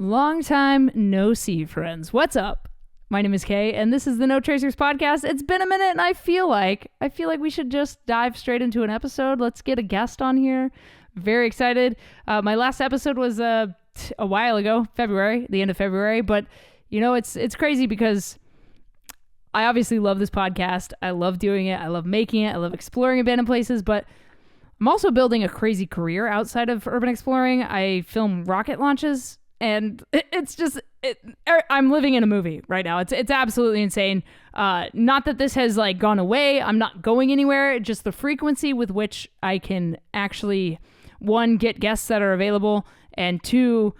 Long time no see, friends. What's up? My name is Kay, and this is the No Tracers podcast. It's been a minute, and I feel like we should just dive straight into an episode. Let's get a guest on here. Very excited. My last episode was a while ago, February, the end of February. But you know, it's crazy because I obviously love this podcast. I love doing it. I love making it. I love exploring abandoned places, but I'm also building a crazy career outside of urban exploring. I film rocket launches. And I'm living in a movie right now. It's absolutely insane. Not that this has gone away. I'm not going anywhere. Just the frequency with which I can actually, one, get guests that are available, and two,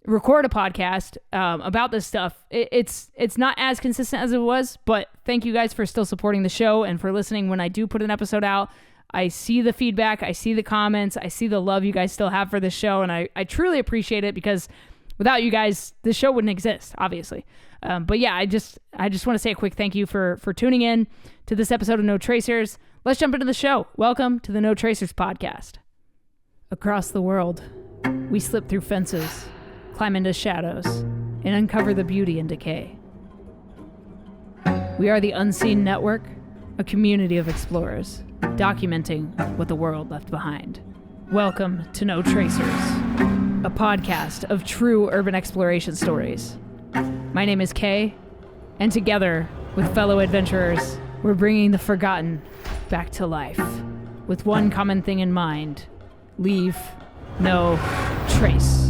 record a podcast about this stuff. It's not as consistent as it was, but thank you guys for still supporting the show and for listening when I do put an episode out. I see the feedback. I see the comments. I see the love you guys still have for this show, and I truly appreciate it because without you guys, the show wouldn't exist, obviously. But yeah, I just want to say a quick thank you for tuning in to this episode of No Tracers. Let's jump into the show. Welcome to the No Tracers podcast. Across the world, we slip through fences, climb into shadows, and uncover the beauty in decay. We are the Unseen Network, a community of explorers, documenting what the world left behind. Welcome to No Tracers, a podcast of true urban exploration stories. My name is Kay, and together with fellow adventurers, we're bringing the forgotten back to life with one common thing in mind: leave no trace.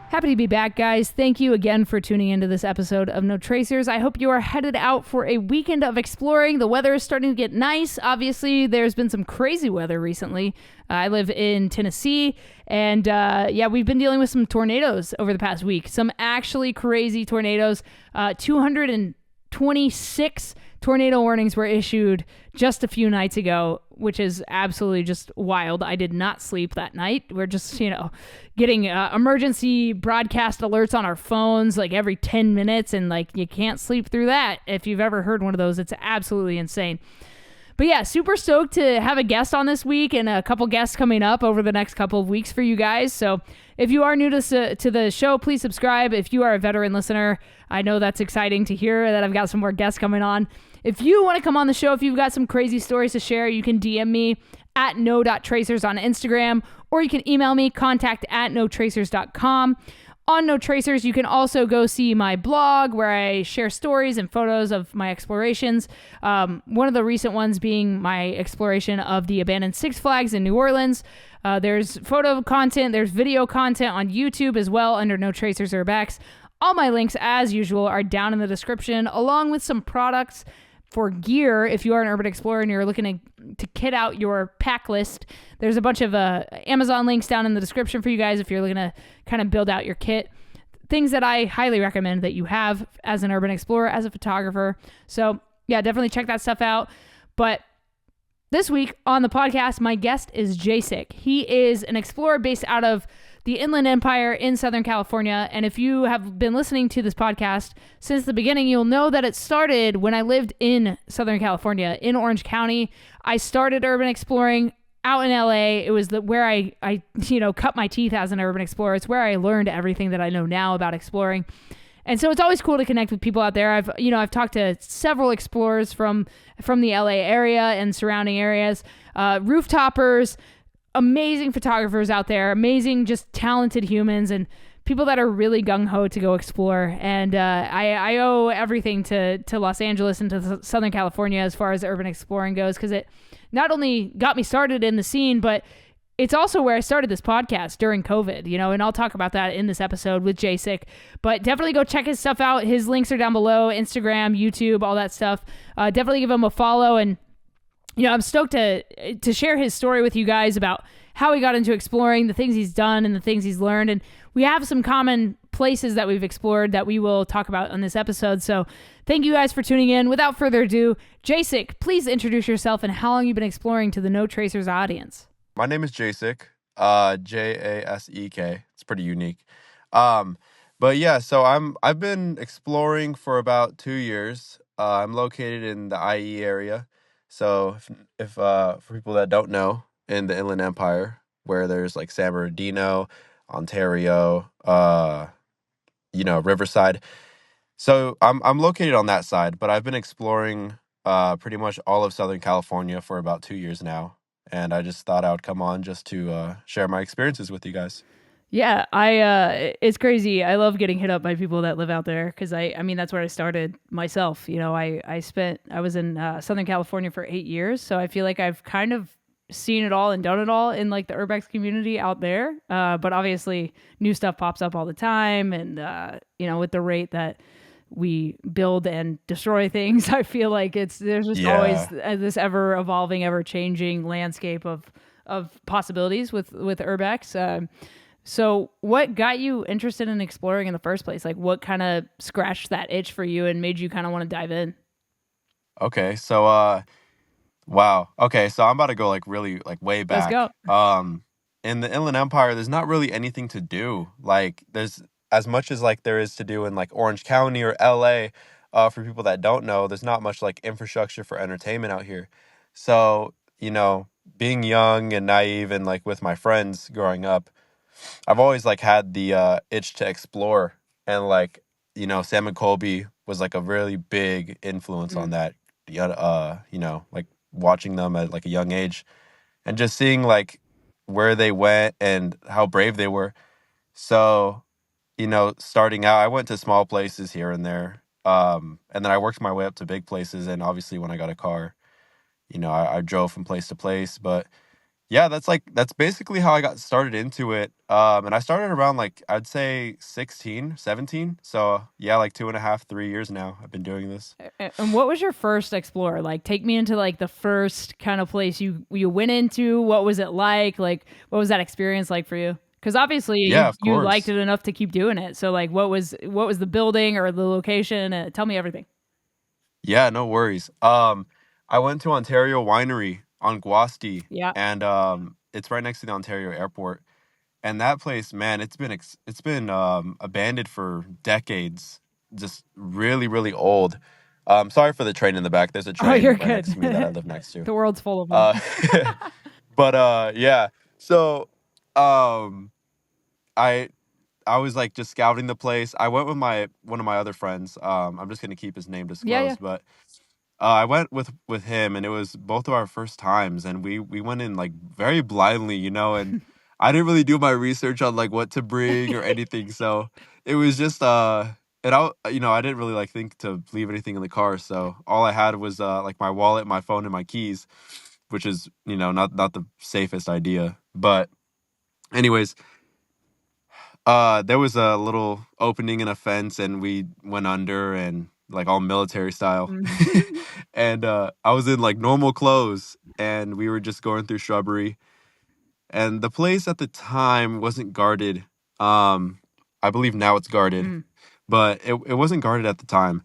Happy to be back, guys. Thank you again for tuning into this episode of No Tracers. I hope you are headed out for a weekend of exploring. The weather is starting to get nice. Obviously, there's been some crazy weather recently. I live in Tennessee, and we've been dealing with some tornadoes over the past week. Some actually crazy tornadoes. 226 tornado warnings were issued just a few nights ago, which is absolutely just wild. I did not sleep that night. We're just, getting emergency broadcast alerts on our phones every 10 minutes, and you can't sleep through that. If you've ever heard one of those, it's absolutely insane. But yeah, super stoked to have a guest on this week and a couple guests coming up over the next couple of weeks for you guys. So if you are new to the show, please subscribe. If you are a veteran listener, I know that's exciting to hear that I've got some more guests coming on. If you want to come on the show, if you've got some crazy stories to share, you can DM me at no.tracers on Instagram, or you can email me, contact@notracers.com. On No Tracers, you can also go see my blog where I share stories and photos of my explorations. One of the recent ones being my exploration of the abandoned Six Flags in New Orleans. There's photo content, there's video content on YouTube as well under No Tracers Urbex. All my links, as usual, are down in the description, along with some products for gear. If you are an urban explorer and you're looking to kit out your pack list, there's a bunch of Amazon links down in the description for you guys if you're looking to kind of build out your kit. Things that I highly recommend that you have as an urban explorer, as a photographer. So yeah, definitely check that stuff out. But this week on the podcast, my guest is Jasek. He is an explorer based out of the Inland Empire in Southern California. And if you have been listening to this podcast since the beginning, you'll know that it started when I lived in Southern California, in Orange County. I started urban exploring out in LA. It was where I cut my teeth as an urban explorer. It's where I learned everything that I know now about exploring. And so it's always cool to connect with people out there. I've talked to several explorers from the LA area and surrounding areas, rooftoppers, amazing photographers out there, amazing, just talented humans, and people that are really gung-ho to go explore. And I owe everything to Los Angeles and to Southern California as far as urban exploring goes, because it not only got me started in the scene, but it's also where I started this podcast during COVID, and I'll talk about that in this episode with Jasek. But definitely go check his stuff out. His links are down below: Instagram, YouTube, all that stuff. Definitely give him a follow. And I'm stoked to share his story with you guys about how he got into exploring, the things he's done and the things he's learned. And we have some common places that we've explored that we will talk about on this episode. So thank you guys for tuning in. Without further ado, Jasek, please introduce yourself and how long you've been exploring to the No Tracers audience. My name is Jasek, Jasek. It's pretty unique. But yeah, so I've been exploring for about 2 years. I'm located in the IE area. So if for people that don't know, in the Inland Empire, where there's like San Bernardino, Ontario, Riverside. So I'm located on that side, but I've been exploring pretty much all of Southern California for about 2 years now, and I just thought I would come on just to share my experiences with you guys. Yeah, it's crazy. I love getting hit up by people that live out there because I mean that's where I started myself. I was in Southern California for 8 years, so I feel like I've kind of seen it all and done it all in like the Urbex community out there. But obviously, new stuff pops up all the time, and with the rate that we build and destroy things, I feel like there's just always Yeah. this ever evolving, ever changing landscape of possibilities with Urbex. So, what got you interested in exploring in the first place? Like, what kind of scratched that itch for you and made you kind of want to dive in? Okay. So wow. Okay, so I'm about to go like really like way Let's back. go. In the Inland Empire, there's not really anything to do. Like there's as much as like there is to do in like Orange County or LA. For people that don't know, there's not much like infrastructure for entertainment out here. So, being young and naive and like with my friends growing up, I've always like had the itch to explore, and like Sam and Colby was like a really big influence on Mm. that. Like watching them at like a young age and just seeing like where they went and how brave they were. So, starting out, I went to small places here and there, and then I worked my way up to big places. And obviously, when I got a car, I drove from place to place, but yeah, that's basically how I got started into it. And I started around like I'd say 16, 17. So yeah, like 2.5, 3 years now I've been doing this. And what was your first explore? Like, take me into like the first kind of place you went into. What was it like? Like, what was that experience like for you? Because obviously Yeah, you of you liked course. it enough to keep doing it. So like, what was the building or the location? Tell me everything. Yeah, no worries. I went to Ontario Winery on Guasti, Yeah. and it's right next to the Ontario Airport. And that place, man, it's been abandoned for decades. Just really, really old. Sorry for the train in the back. There's a Oh, you're train right good. next to me that I live next to. The world's full of them. Uh, but yeah. So, um, I I was like just scouting the place. I went with my one of my other friends. I'm just gonna keep his name Yeah, yeah. disclosed, but I went with him, and it was both of our first times, and we went in like very blindly, and I didn't really do my research on like what to bring or anything, so it was just and I didn't really like think to leave anything in the car, so all I had was like my wallet, my phone, and my keys, which is not the safest idea, but anyways, there was a little opening in a fence, and we went under and like all military style. Mhm. And I was in like normal clothes, and we were just going through shrubbery. And the place at the time wasn't guarded. Um, I believe now it's guarded, Mm. but it wasn't guarded at the time.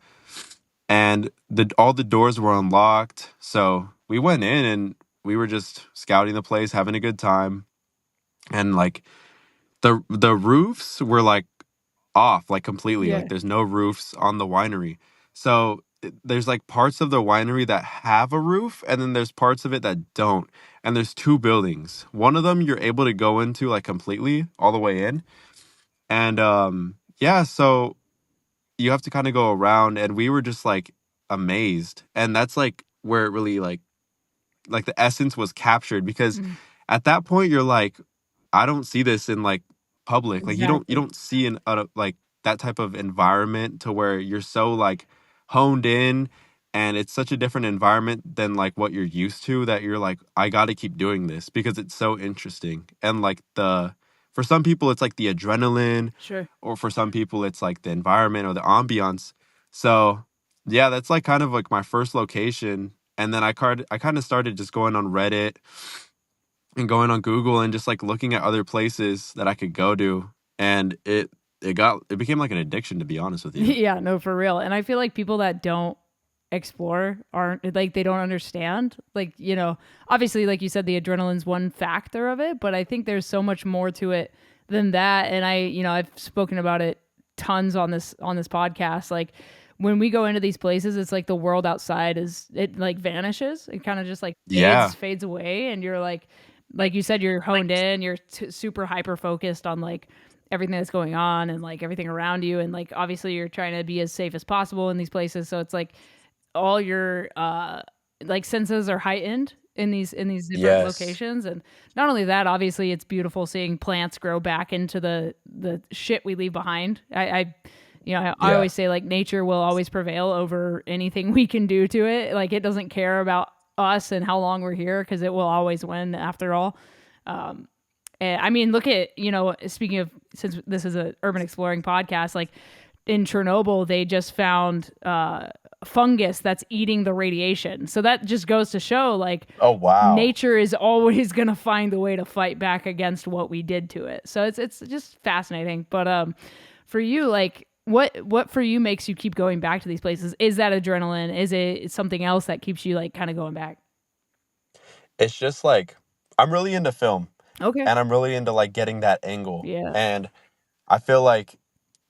And all the doors were unlocked. So we went in and we were just scouting the place, having a good time. And like the roofs were like off like completely. Yeah. Like there's no roofs on the winery. So there's like parts of the winery that have a roof, and then there's parts of it that don't. And there's two buildings. One of them you're able to go into like completely all the way in. And yeah, so you have to kind of go around, and we were just like amazed. And that's like where it really like the essence was captured, because Mm. at that point you're like, I don't see this in like public. Like you Exactly. don't see like that type of environment to where you're so like honed in, and it's such a different environment than like what you're used to, that you're like, I got to keep doing this because it's so interesting. And like for some people it's like the adrenaline, Sure. or for some people it's like the environment or the ambiance. So yeah, that's like kind of like my first location. And then I kind of started just going on Reddit and going on Google and just like looking at other places that I could go to. And it became like an addiction, to be honest with you. Yeah, no, for real. And I feel like people that don't explore aren't like they don't understand. Like, obviously, like you said, the adrenaline's one factor of it, but I think there's so much more to it than that. And I've spoken about it tons on this podcast. Like when we go into these places, it's like the world outside it like vanishes. It kind of just like Yeah. fades away, and you're like you said, you're honed in. You're super hyper focused on like everything that's going on and like everything around you, and like obviously you're trying to be as safe as possible in these places. So it's like all your like senses are heightened in these different Yes. locations. And not only that, obviously it's beautiful seeing plants grow back into the shit we leave behind. I Yeah. always say like nature will always prevail over anything we can do to it. Like it doesn't care about us and how long we're here because it will always win after all. And I mean, look at, speaking of, since this is a urban exploring podcast, like in Chernobyl, they just found fungus that's eating the radiation. So that just goes to show like Oh, wow. nature is always going to find a way to fight back against what we did to it. So it's just fascinating. But for you, like what for you makes you keep going back to these places? Is that adrenaline? Is it something else that keeps you like kind of going back? It's just like I'm really into film Okay. and I'm really into like getting that angle. Yeah. And I feel like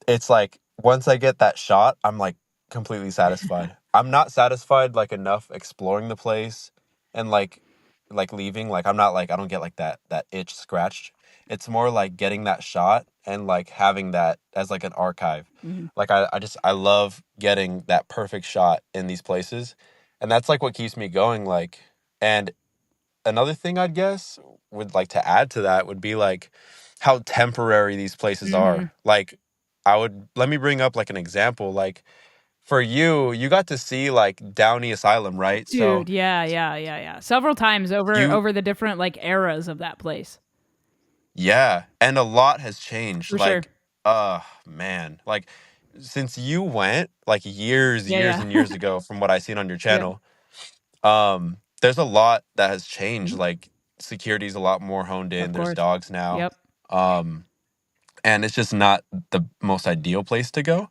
it's like once I get that shot, I'm like completely satisfied. I'm not satisfied like enough exploring the place and like leaving. Like I'm not like I don't get like that itch scratched. It's more like getting that shot and like having that as like an archive. Mhm. Like I love getting that perfect shot in these places. And that's like what keeps me going. Like and another thing I'd guess would like to add to that would be like how temporary these places Mhm. are. Like let me bring up like an example. Like for you got to see like Downey Asylum, right? So Dude, yeah. Several times you over the different like eras of that place. yeah, and a lot has changed. For sure. Like man, like since you went like years Yeah. and years ago from what I seen on your Yep. channel, there's a lot that has changed. Mhm. Like security's a lot more honed in. Of There's course. dogs now. Yep. Um and it's just not the most ideal place to go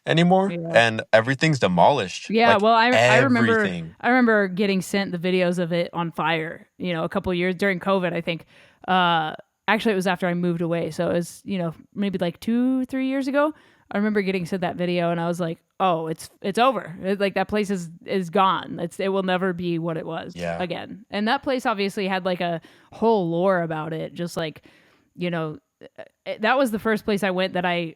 anymore, Yeah. and everything's demolished, Yeah, like well, everything. I remember getting sent the videos of it on fire, a couple years during COVID, I think. Uh Actually it was after I moved away. So it was, maybe like 2, 3 years ago. I remember getting sent that video and I was like, "Oh, it's over. Like that place is gone. It will never be what it was Yeah. again." And that place obviously had like a whole lore about it, just like, you know, that was the first place I went that I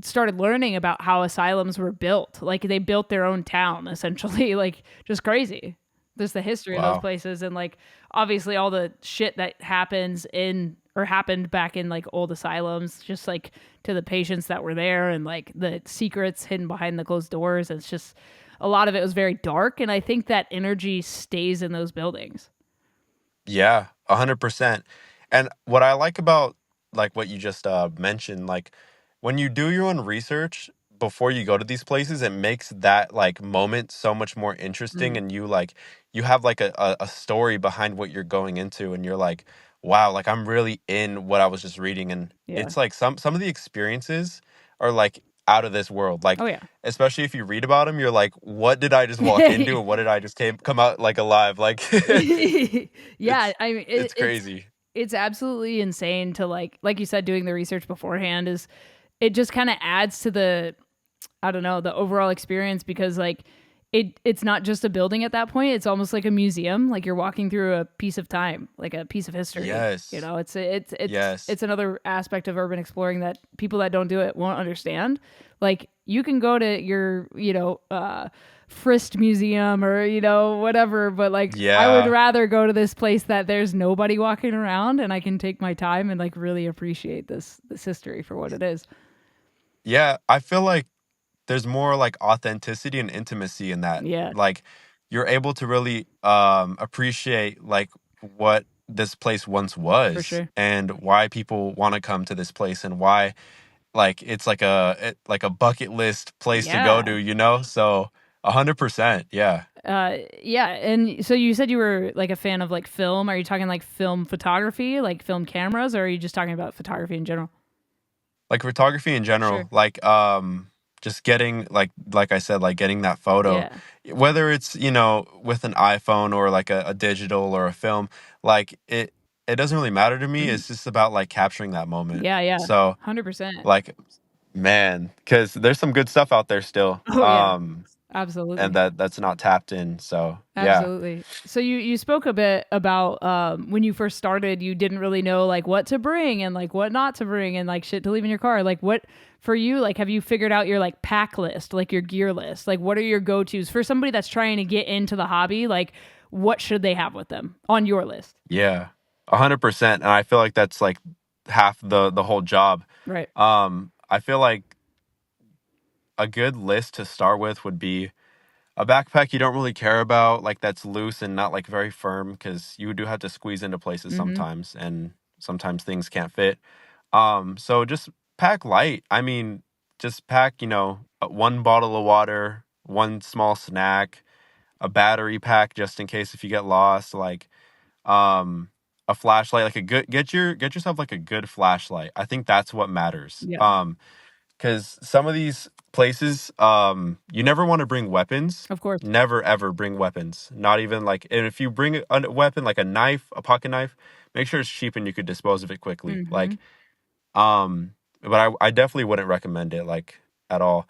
started learning about how asylums were built. Like they built their own town essentially, like just crazy. There's the history of those Wow. places and like obviously all the shit that happens in or happened back in like old asylums, just like to the patients that were there and like the secrets hidden behind the closed doors. It's just a lot of it was very dark, and I think that energy stays in those buildings. Yeah, 100%. And what I like about like what you just mentioned, like when you do your own research before you go to these places, it makes that like moment so much more interesting, Mm, and you have like a story behind what you're going into, and you're like, wow, like I'm really in what I was just reading. And yeah. it's like some of the experiences are like out of this world. Like Oh yeah. especially if you read about them, you're like, what did I just walk into, and what did I just come out like alive? Like Yeah, I mean it's crazy. it's absolutely insane to like you said, doing the research beforehand is it just kind of adds to the, I don't know, the overall experience, because like it's not just a building at that point. It's almost like a museum. Like you're walking through a piece of time, like a piece of history. Yes. It's Yes. another aspect of urban exploring that people that don't do it won't understand. Like you can go to your, Frist Museum or, whatever, but like I would Yeah. rather go to this place that there's nobody walking around and I can take my time and like really appreciate this history for what it is. Yeah. I feel like there's more like authenticity and intimacy in that. Yeah, Like you're able to really appreciate like what this place once for was sure. and why people want to come to this place, and why like it's like a bucket list place to go Yeah. to, So 100%. Yeah. Yeah, and so you said you were like a fan of like film. Are you talking like film photography, like film cameras, or are you just talking about photography in general? Like photography in general, Sure. like just getting like I said, like getting that photo, Yeah. whether it's with an iPhone or like a digital or a film, like it doesn't really matter to me. Mhm. It's just about like capturing that moment. Yeah, yeah. So 100%. like Man, because there's some good stuff out there still. Oh yeah, And absolutely. that's not tapped in. So yeah. Absolutely. So you spoke a bit about when you first started, you didn't really know like what to bring and like what not to bring and like shit to leave in your car. Like what for you, like have you figured out your like pack list, like your gear list? Like what are your go-tos for somebody that's trying to get into the hobby? Like what should they have with them on your list? Yeah. 100%. And I feel like that's like half the whole job. Right. I feel like a good list to start with would be a backpack you don't really care about, like that's loose and not like very firm, because you do have to squeeze into places Mm-hmm. sometimes, and sometimes things can't fit. So just pack light. I mean, just pack, one bottle of water, one small snack, a battery pack just in case if you get lost, like um a flashlight, like a good get yourself like a good flashlight. I think that's what matters. Yeah. Because some of these places, you never want to bring weapons. Of course. Never ever bring weapons. Not even like, and if you bring a weapon like a knife, a pocket knife, make sure it's cheap and you could dispose of it quickly. Mm-hmm. Like, but I definitely wouldn't recommend it like at all.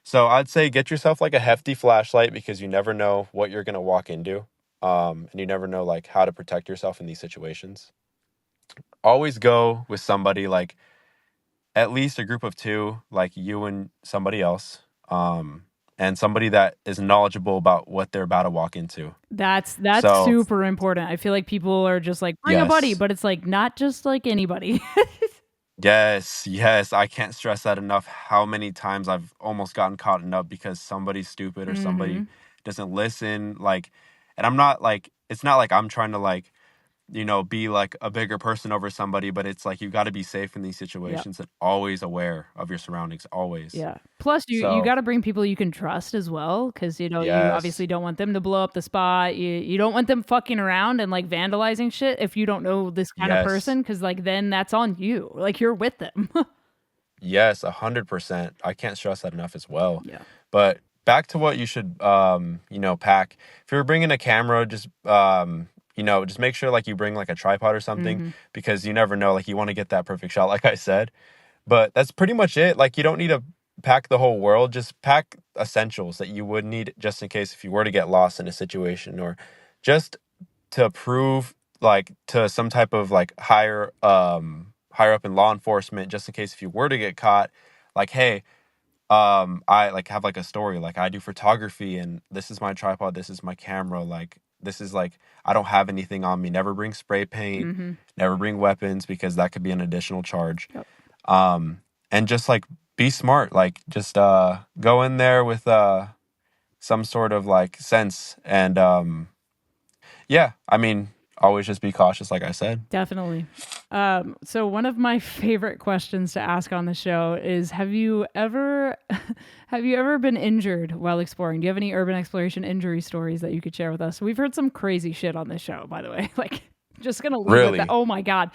So I'd say get yourself like a hefty flashlight, because you never know what you're gonna walk into. And you never know like how to protect yourself in these situations. Always go with somebody, like at least a group of two, like you and somebody else, and somebody that is knowledgeable about what they're about to walk into. That's So super important. I feel like people are just like bring a buddy, yes, but it's like not just like anybody. yes, I can't stress that enough. How many times I've almost gotten caught in up because somebody's stupid or somebody Mm-hmm. doesn't listen. Like, and I'm not like, it's not like I'm trying to like, be like a bigger person over somebody, but it's like you got to be safe in these Yep. situations and always aware of your surroundings, always. Yeah. Plus, you So got to bring people you can trust as well, because you yes, obviously don't want them to blow up the spot. You don't want them fucking around and like vandalizing shit if you don't know this kind of yes, person, because like then that's on you. Like you're with them. yes, 100%. I can't stress that enough as well. Yeah. But back to what you should, pack. If you're bringing a camera, just make sure like you bring like a tripod or something, Mm-hmm. because you never know. Like you want to get that perfect shot, like I said. But that's pretty much it. Like you don't need to pack the whole world. Just pack essentials that you would need just in case if you were to get lost in a situation, or just to prove like to some type of like higher up in law enforcement, just in case if you were to get caught, like, hey, I like have like a story, like I do photography and this is my tripod, this is my camera, like this is like I don't have anything on me. Never bring spray paint, Mm-hmm. never bring weapons, because that could be an additional charge. Yep. And just like be smart, like just go in there with some sort of like sense, and yeah, I mean, always just be cautious, like I said. Definitely. So one of my favorite questions to ask on the show is have you ever have you ever been injured while exploring? Do you have any urban exploration injury stories that you could share with us? We've heard some crazy shit on this show, by the way. Like just gonna leave it at that. Really? Oh my god.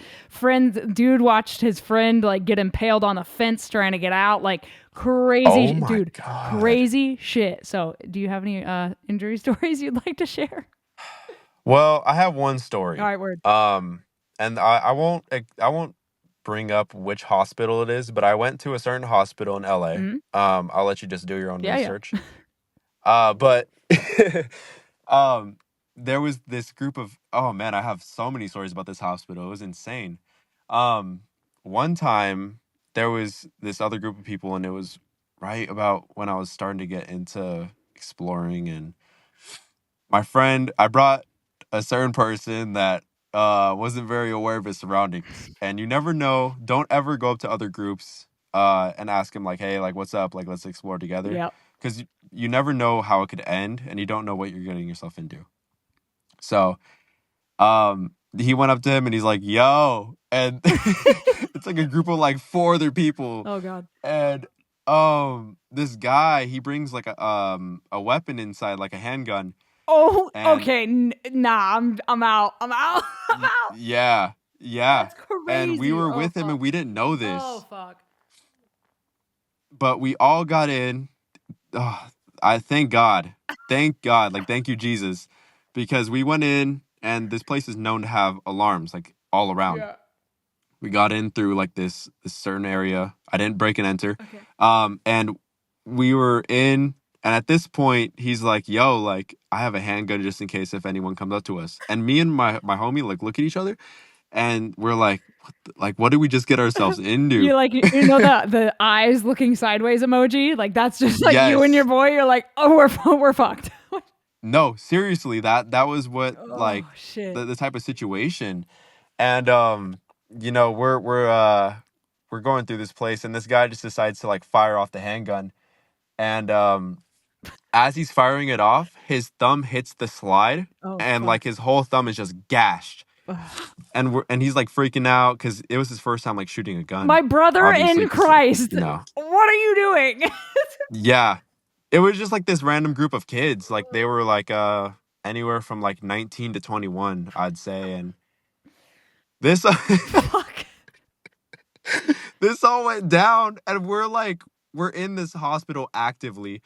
Dude watched his friend like get impaled on a fence trying to get out. Like Oh my dude, God. crazy shit. So do you have any injury stories you'd like to share? Well, I have one All story. right, word. And I won't bring up which hospital it is, but I went to a certain hospital in LA. Hmm. I'll let you just do your own Yeah, yeah. research. But um, there was this group of, oh man, I have so many stories about this hospital. It was insane. Um, One time there was this other group of people, and it was right about when I was starting to get into exploring, and I brought a certain person that wasn't very aware of his surroundings. And you never know, don't ever go up to other groups and ask him like, hey, like what's up? Like let's explore together. Yep. Because you never know how it could end, and you don't know what you're getting yourself into. So he went up to him and he's like, yo, and it's like a group of like four other people. Oh god. And this guy, he brings like a weapon inside, like a handgun. Oh, And okay. Nah, I'm out. I'm out. I'm out. yeah, yeah. That's And we crazy. were Oh with him and fuck. we didn't know Oh this, fuck. but we all got in. Oh, I thank God. Thank God. Like, thank you, Jesus. Because we went in and this place is known to have alarms like all around. Yeah. We got in through like this certain area. I didn't break and enter. Okay. And we were in, and at this point, he's like, "Yo, like I have a handgun just in case if anyone comes up to us." And me and my homie like look at each other, and we're like, what did we just get ourselves into?" You like you know the eyes looking sideways emoji? Like that's just like you and your Yes. boy. You're like, oh, we're fucked. No, seriously, that was what Oh like shit. the type of situation. And you know, we're going through this place, and this guy just decides to like fire off the handgun. And as he's firing it off, his thumb hits the slide, Oh and fuck. like his whole thumb is just gashed. And he's like freaking out because it was his first time like shooting a gun, My brother obviously, in because Christ. you know, What are you doing? yeah, it was just like this random group of kids. Like they were like anywhere from like 19 to 21, I'd say. And this Fuck. this all went down, and we're in this hospital actively,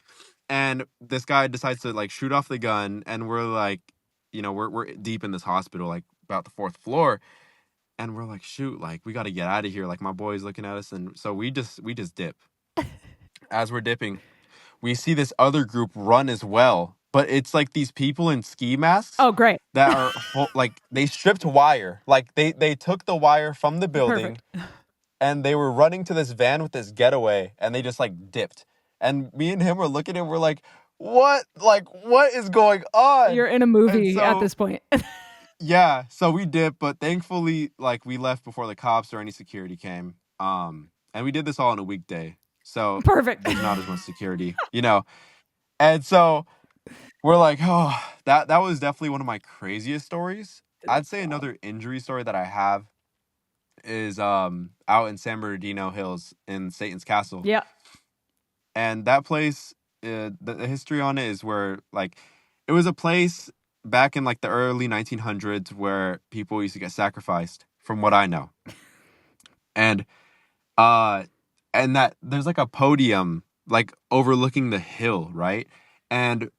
and this guy decides to like shoot off the gun, and we're like, you know, we're deep in this hospital, like about the fourth floor, and we're like, shoot, like we got to get out of here. Like my boy's looking at us, and so we just dip. As we're dipping, we see this other group run as well, but it's like these people in ski masks Oh great. that are like they stripped wire, like they took the wire from the building, Perfect. and they were running to this van with this getaway, and they just like dipped. And me and him were looking at him, we're like, what? Like, what is going on? You're in a And movie at so, this point. yeah, so we dipped, but thankfully, like, we left before the cops or any security came. And we did this all on a weekday. So Perfect. there's not as much security, you know? And so we're like, oh, that was definitely one of my craziest stories. I'd say Wow. another injury story that I have is out in San Bernardino Hills in Satan's Castle. Yeah. And that place, the history on it is where like it was a place back in like the early 1900s where people used to get sacrificed, from what I know. And uh and that there's like a podium like overlooking the hill, right? And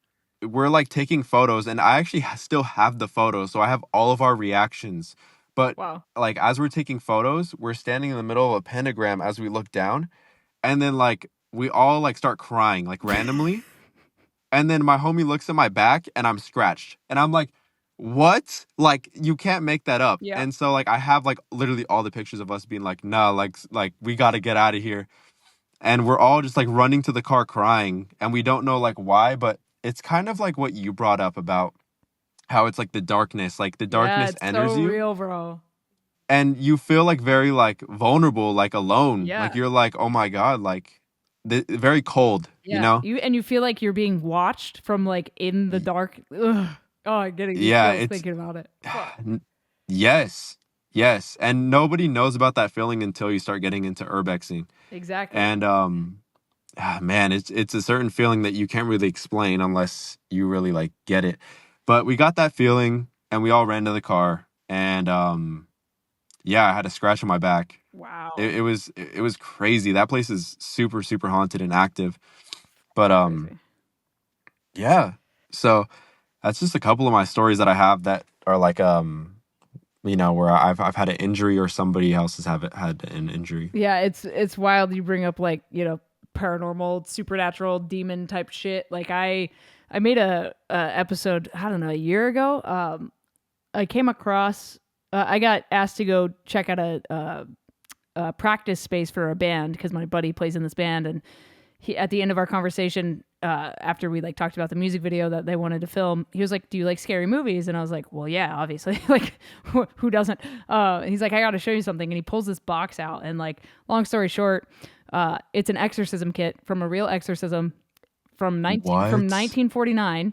we're like taking photos, and I actually still have the photos, so I have all of our reactions. But Wow. like as we're taking photos, we're standing in the middle of a pentagram as we look down, and then like we all like start crying like randomly, and then my homie looks at my back and I'm scratched, and I'm like, what? Like you can't make that up. Yeah. And so like I have like literally all the pictures of us being like, nah, like we got to get out of here. And we're all just like running to the car crying, and we don't know like why, but it's kind of like what you brought up about how it's like the darkness, like the Yeah, darkness it's so enters you, real, bro. and you feel like very like vulnerable, like alone, like Yeah. you're like, oh my god, like very cold, you Yeah. know? You feel like you're being watched from like in the Y- dark. Ugh. Oh, I'm getting these yeah, chills it's thinking about it. Fuck. yes, yes, and nobody knows about that feeling until you start getting into urbexing. Exactly. And man, it's a certain feeling that you can't really explain unless you really like get it. But we got that feeling, and we all ran to the car, and yeah, I had a scratch on my back. Wow. It was crazy. That place is super super haunted and active. But Crazy. yeah. So that's just a couple of my stories that I have that are like you know, where I've had an injury or somebody else has had an injury. Yeah, it's wild you bring up like, paranormal, supernatural, demon type shit. Like I made a episode, I don't know, a year ago. I came across I got asked to go check out a practice space for a band because my buddy plays in this band, and he at the end of our conversation, after we like talked about the music video that they wanted to film, he was like, "Do you like scary movies?" And I was like, "Well, yeah, obviously. Like, who doesn't?" And he's like, "I got to show you something," and he pulls this box out, and like, long story short, it's an exorcism kit from a real exorcism from What? 1949.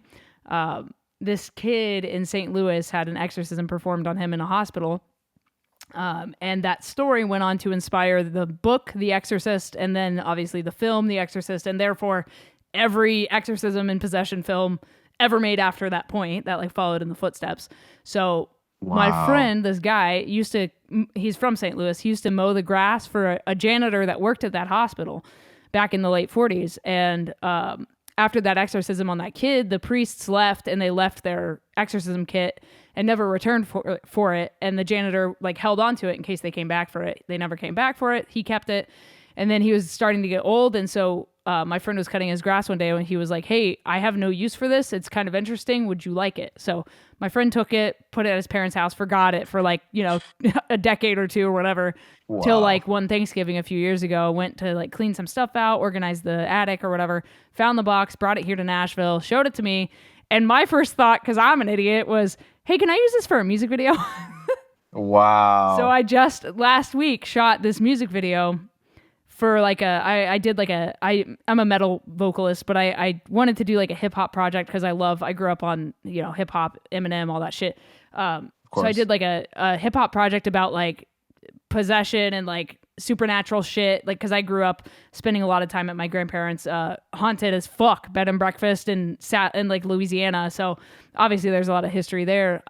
This kid in St. Louis had an exorcism performed on him in a hospital. And that story went on to inspire the book, The Exorcist, and then obviously the film, The Exorcist, and therefore every exorcism and possession film ever made after that point that like followed in the footsteps. So my Wow. friend, this guy, he's from St. Louis. He used to mow the grass for a janitor that worked at that hospital back in the late 40s. And after that exorcism on that kid, the priests left and they left their exorcism kit and never returned for it. And the janitor like held on to it in case they came back for it. They never came back for it. He kept it. And then he was starting to get old. And so my friend was cutting his grass one day and he was like, hey, I have no use for this. It's kind of interesting. Would you like it? So my friend took it, put it at his parents' house, forgot it for like, a decade or two or whatever, till like one Thanksgiving a few years ago, went to like clean some stuff out, organize the attic or whatever, found the box, brought it here to Nashville, showed it to me. And my first thought, because I'm an idiot, was, hey, can I use this for a music video? Wow. So I just last week shot this music video for like I'm a metal vocalist, but I wanted to do like a hip hop project because I grew up on, hip hop, Eminem, all that shit. So I did like a hip hop project about like possession and like supernatural shit. Like, cause I grew up spending a lot of time at my grandparents', haunted as fuck bed and breakfast in like Louisiana. So obviously there's a lot of history there.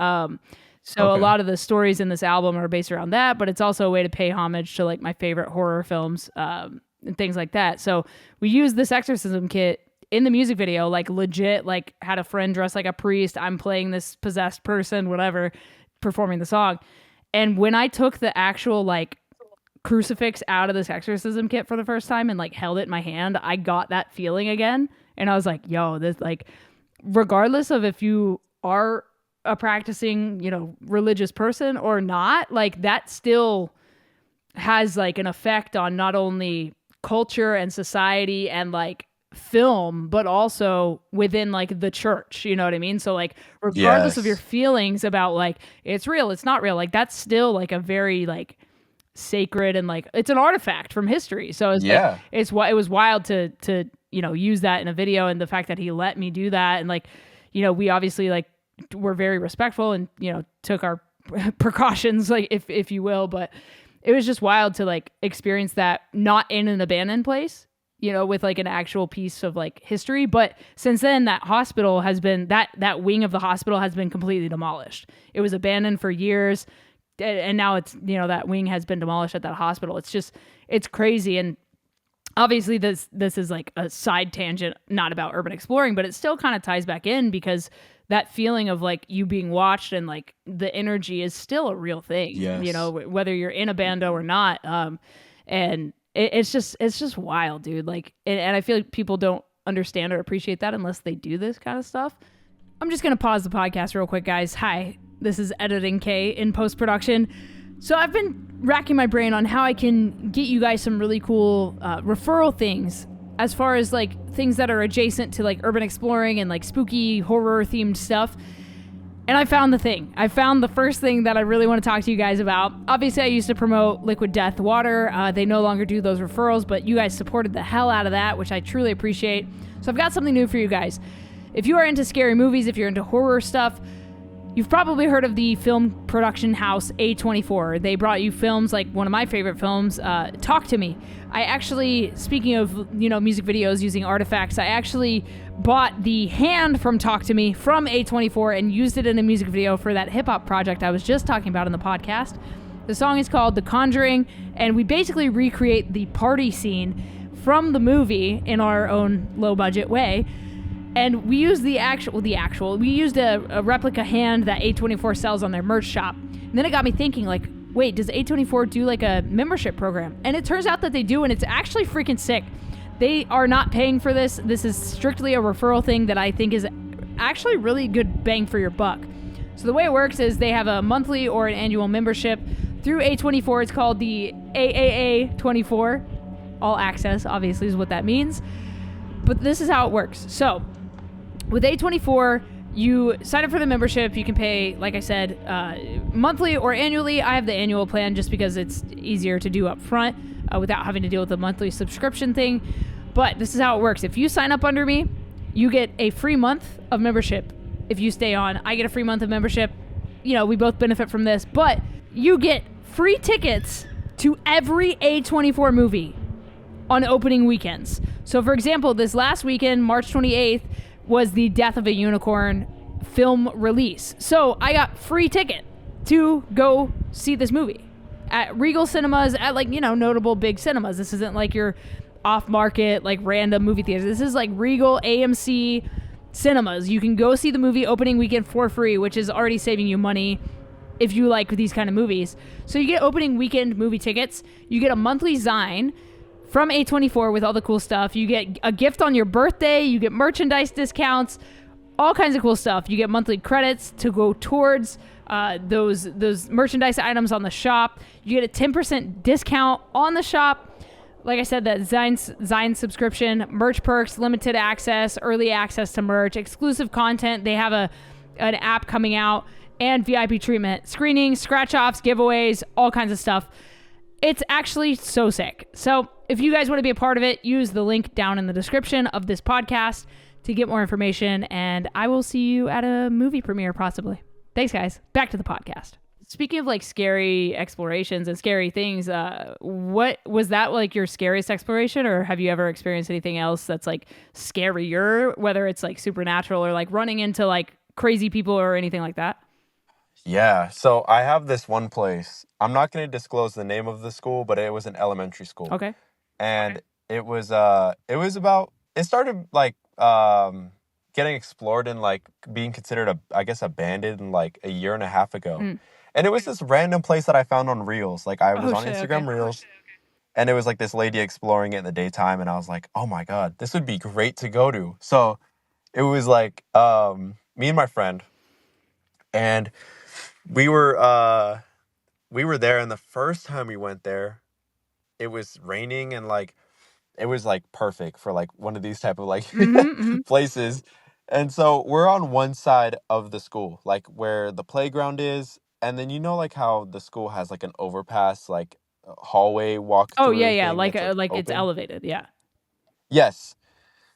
So a lot of the stories in this album are based around that, but it's also a way to pay homage to like my favorite horror films, and things like that. So we used this exorcism kit in the music video, like legit, like had a friend dressed like a priest. I'm playing this possessed person, whatever, performing the song. And when I took the actual like crucifix out of this exorcism kit for the first time and like held it in my hand, I got that feeling again. And I was like, yo, this, like, regardless of if you are a practicing, religious person or not, like that still has like an effect on not only culture and society and like film, but also within like the church, you know what I mean? So like, regardless of your feelings about like, it's real, it's not real, like that's still like a very like sacred and like, it's an artifact from history. So it's like, it was wild to, use that in a video, and the fact that he let me do that. And like, we obviously like, were very respectful and, took our precautions, like if you will, but it was just wild to like experience that not in an abandoned place, with like an actual piece of like history. But since then that hospital has been, that wing of the hospital has been completely demolished. It was abandoned for years. And now it's, that wing has been demolished at that hospital. It's crazy. And obviously this is like a side tangent, not about urban exploring, but it still kind of ties back in because that feeling of like you being watched and like the energy is still a real thing, whether you're in a bando or not. And it's just wild, dude. Like, and I feel like people don't understand or appreciate that unless they do this kind of stuff. I'm just going to pause the podcast real quick, guys. Hi, this is Editing K in post-production. So I've been racking my brain on how I can get you guys some really cool referral things as far as like things that are adjacent to like urban exploring and like spooky horror themed stuff. And I found the thing. I found the first thing that I really want to talk to you guys about. Obviously, I used to promote Liquid Death Water. They no longer do those referrals, but you guys supported the hell out of that, which I truly appreciate. So I've got something new for you guys. If you are into scary movies, if you're into horror stuff, you've probably heard of the film production house A24. They brought you films like one of my favorite films, Talk to Me. I actually, speaking of, music videos using artifacts, I actually bought the hand from Talk to Me from A24 and used it in a music video for that hip hop project I was just talking about in the podcast. The song is called The Conjuring, and we basically recreate the party scene from the movie in our own low budget way. And we used we used a replica hand that A24 sells on their merch shop. And then it got me thinking, like, wait, does A24 do like a membership program? And it turns out that they do, and it's actually freaking sick. They are not paying for this. This is strictly a referral thing that I think is actually really good bang for your buck. So the way it works is they have a monthly or an annual membership through A24. It's called the AAA24. All access, obviously, is what that means. But this is how it works. So with A24, you sign up for the membership. You can pay, like I said, monthly or annually. I have the annual plan just because it's easier to do up front without having to deal with the monthly subscription thing. But this is how it works. If you sign up under me, you get a free month of membership. If you stay on, I get a free month of membership. We both benefit from this. But you get free tickets to every A24 movie on opening weekends. So, for example, this last weekend, March 28th, was the Death of a Unicorn film release. So I got free ticket to go see this movie at Regal Cinemas, at notable big cinemas. This isn't like your off market, like random movie theaters. This is like Regal, AMC, cinemas. You can go see the movie opening weekend for free, which is already saving you money if you like these kind of movies. So you get opening weekend movie tickets. You get a monthly Zine from A24 with all the cool stuff. You get a gift on your birthday. You get merchandise discounts, all kinds of cool stuff. You get monthly credits to go towards those merchandise items on the shop. You get a 10% discount on the shop. Like I said, that Zine subscription, merch perks, limited access, early access to merch, exclusive content. They have an app coming out, and VIP treatment, screenings, scratch-offs, giveaways, all kinds of stuff. It's actually so sick. So if you guys want to be a part of it, use the link down in the description of this podcast to get more information, and I will see you at a movie premiere possibly. Thanks, guys. Back to the podcast. Speaking of like scary explorations and scary things, what was that like your scariest exploration, or have you ever experienced anything else that's like scarier, whether it's like supernatural or like running into like crazy people or anything like that? Yeah, so I have this one place. I'm not going to disclose the name of the school, but it was an elementary school. Okay. And it was about, it started like getting explored and like being considered I guess abandoned like a year and a half ago. And it was this random place that I found on Reels. Like I was on Instagram Reels, and it was like this lady exploring it in the daytime, and I was like, oh my God, this would be great to go to. So it was like me and my friend, and we were there, and the first time we went there, it was raining, and like it was like perfect for like one of these type of like places. And so we're on one side of the school, like where the playground is, and then you know like how the school has like an overpass, like a hallway walk through. Oh yeah, thing like that's, like it's open. elevated, yeah. Yes.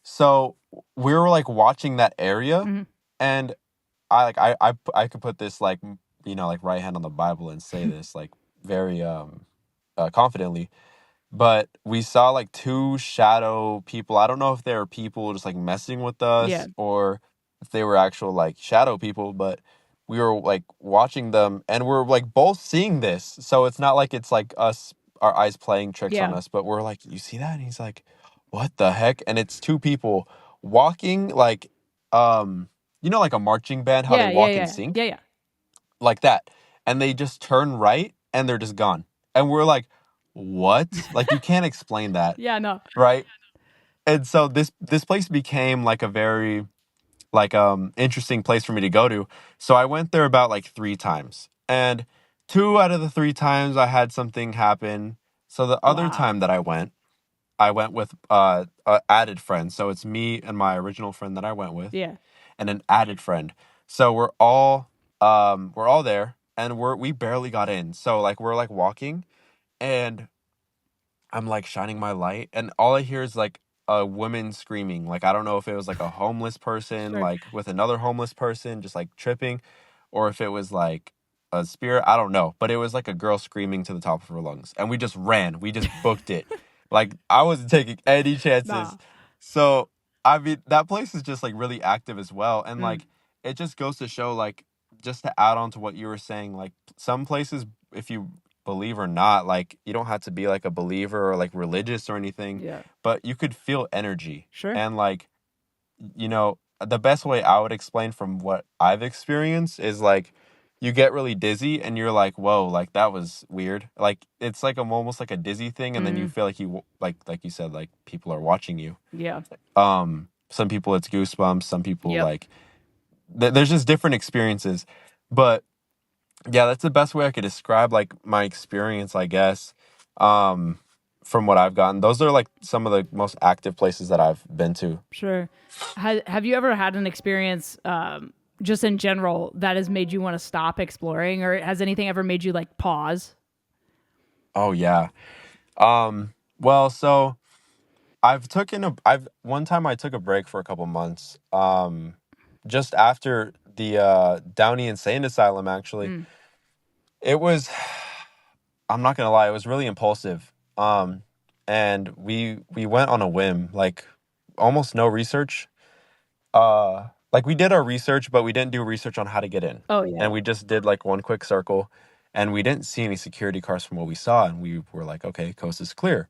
So we were like watching that area, and I could put this like, you know, like right hand on the Bible and say this like very confidently. But we saw like two shadow people. I don't know if they were people just like messing with us or if they were actual like shadow people, but we were like watching them, and we're like both seeing this. So it's not like it's like us, our eyes playing tricks on us, but we're like, you see that? And he's like, what the heck? And it's two people walking like, you know, like a marching band, how they walk in sync? Yeah. Like that. And they just turn right and they're just gone. And we're like, what? Like, you can't explain that. Yeah, no. Right? And so this place became like a very like interesting place for me to go to. So I went there about like 3 times. And 2 out of the 3 times I had something happen. So the other time that I went with an added friend. So it's me and my original friend that I went with. Yeah. And an added friend. So we're all there, and we barely got in. So like we're like walking, and I'm like shining my light, and all I hear is like a woman screaming. Like I don't know if it was like a homeless person like with another homeless person just like tripping, or if it was like a spirit. I don't know, but it was like a girl screaming to the top of her lungs, and we just ran. We just booked it. Like I wasn't taking any chances. Nah. So I mean, that place is just like really active as well, and like it just goes to show, like, just to add on to what you were saying, like some places, if you believe or not, like you don't have to be like a believer or like religious or anything, but you could feel energy. And like, you know, the best way I would explain from what I've experienced is like you get really dizzy and you're like, whoa, like that was weird. Like it's like almost like a dizzy thing, and then you feel like you like you said, like people are watching you. Some people it's goosebumps, some people like there's just different experiences. But yeah, that's the best way I could describe like my experience, I guess. From what I've gotten, those are like some of the most active places that I've been to. Have you ever had an experience just in general that has made you want to stop exploring, or has anything ever made you like pause? Oh yeah. Well, so one time I took a break for a couple months. Just after the Downey Insane Asylum, actually. It was, I'm not gonna lie, it was really impulsive. And we went on a whim, like almost no research. Like we did our research, but we didn't do research on how to get in. And we just did like one quick circle, and we didn't see any security cars from what we saw, and we were like, okay, coast is clear.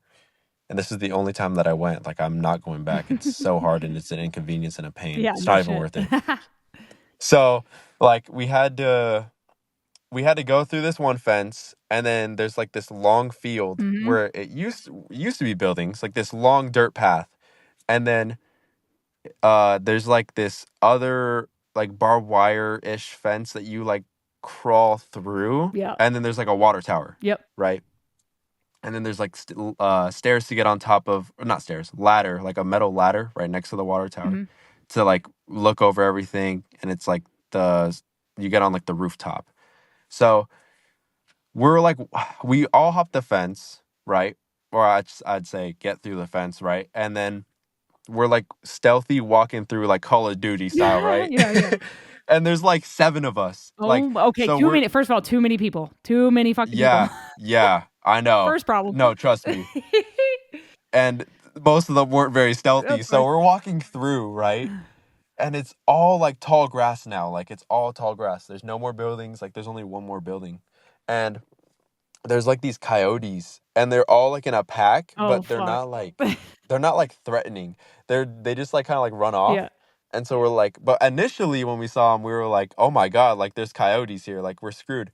and this is the only time that I went. Like, I'm not going back. It's so hard, and it's an inconvenience and a pain. Yeah, It's no not even shit. worth it. So, like, we had to go through this one fence, and then there's like this long field where it used to be buildings, like this long dirt path, and then there's like this other like barbed wire-ish fence that you like crawl through, Yeah. and then there's like a water tower, Yep. right? And then there's like stairs to get on top of, or not stairs, ladder, like a metal ladder right next to the water tower to like look over everything, and it's like you get on like the rooftop. So we're like, we all hop the fence, right? Or I'd say get through the fence, right? And then we're like stealthy walking through like Call of Duty style, right? Yeah. And there's like 7 of us. Like, Oh, okay. so Too many. First of all, too many people. Too many fucking people. Yeah, I know. First problem. No, trust me. And most of them weren't very stealthy. That's So fine. we're walking through, right? And it's all like tall grass now. Like, it's all tall grass. There's no more buildings. Like, there's only one more building. And there's like these coyotes, and they're all like in a pack, but they're not like threatening. They just like kind of like run off. Yeah. And so we're like, but initially when we saw them, we were like, oh my God, like there's coyotes here, like we're screwed.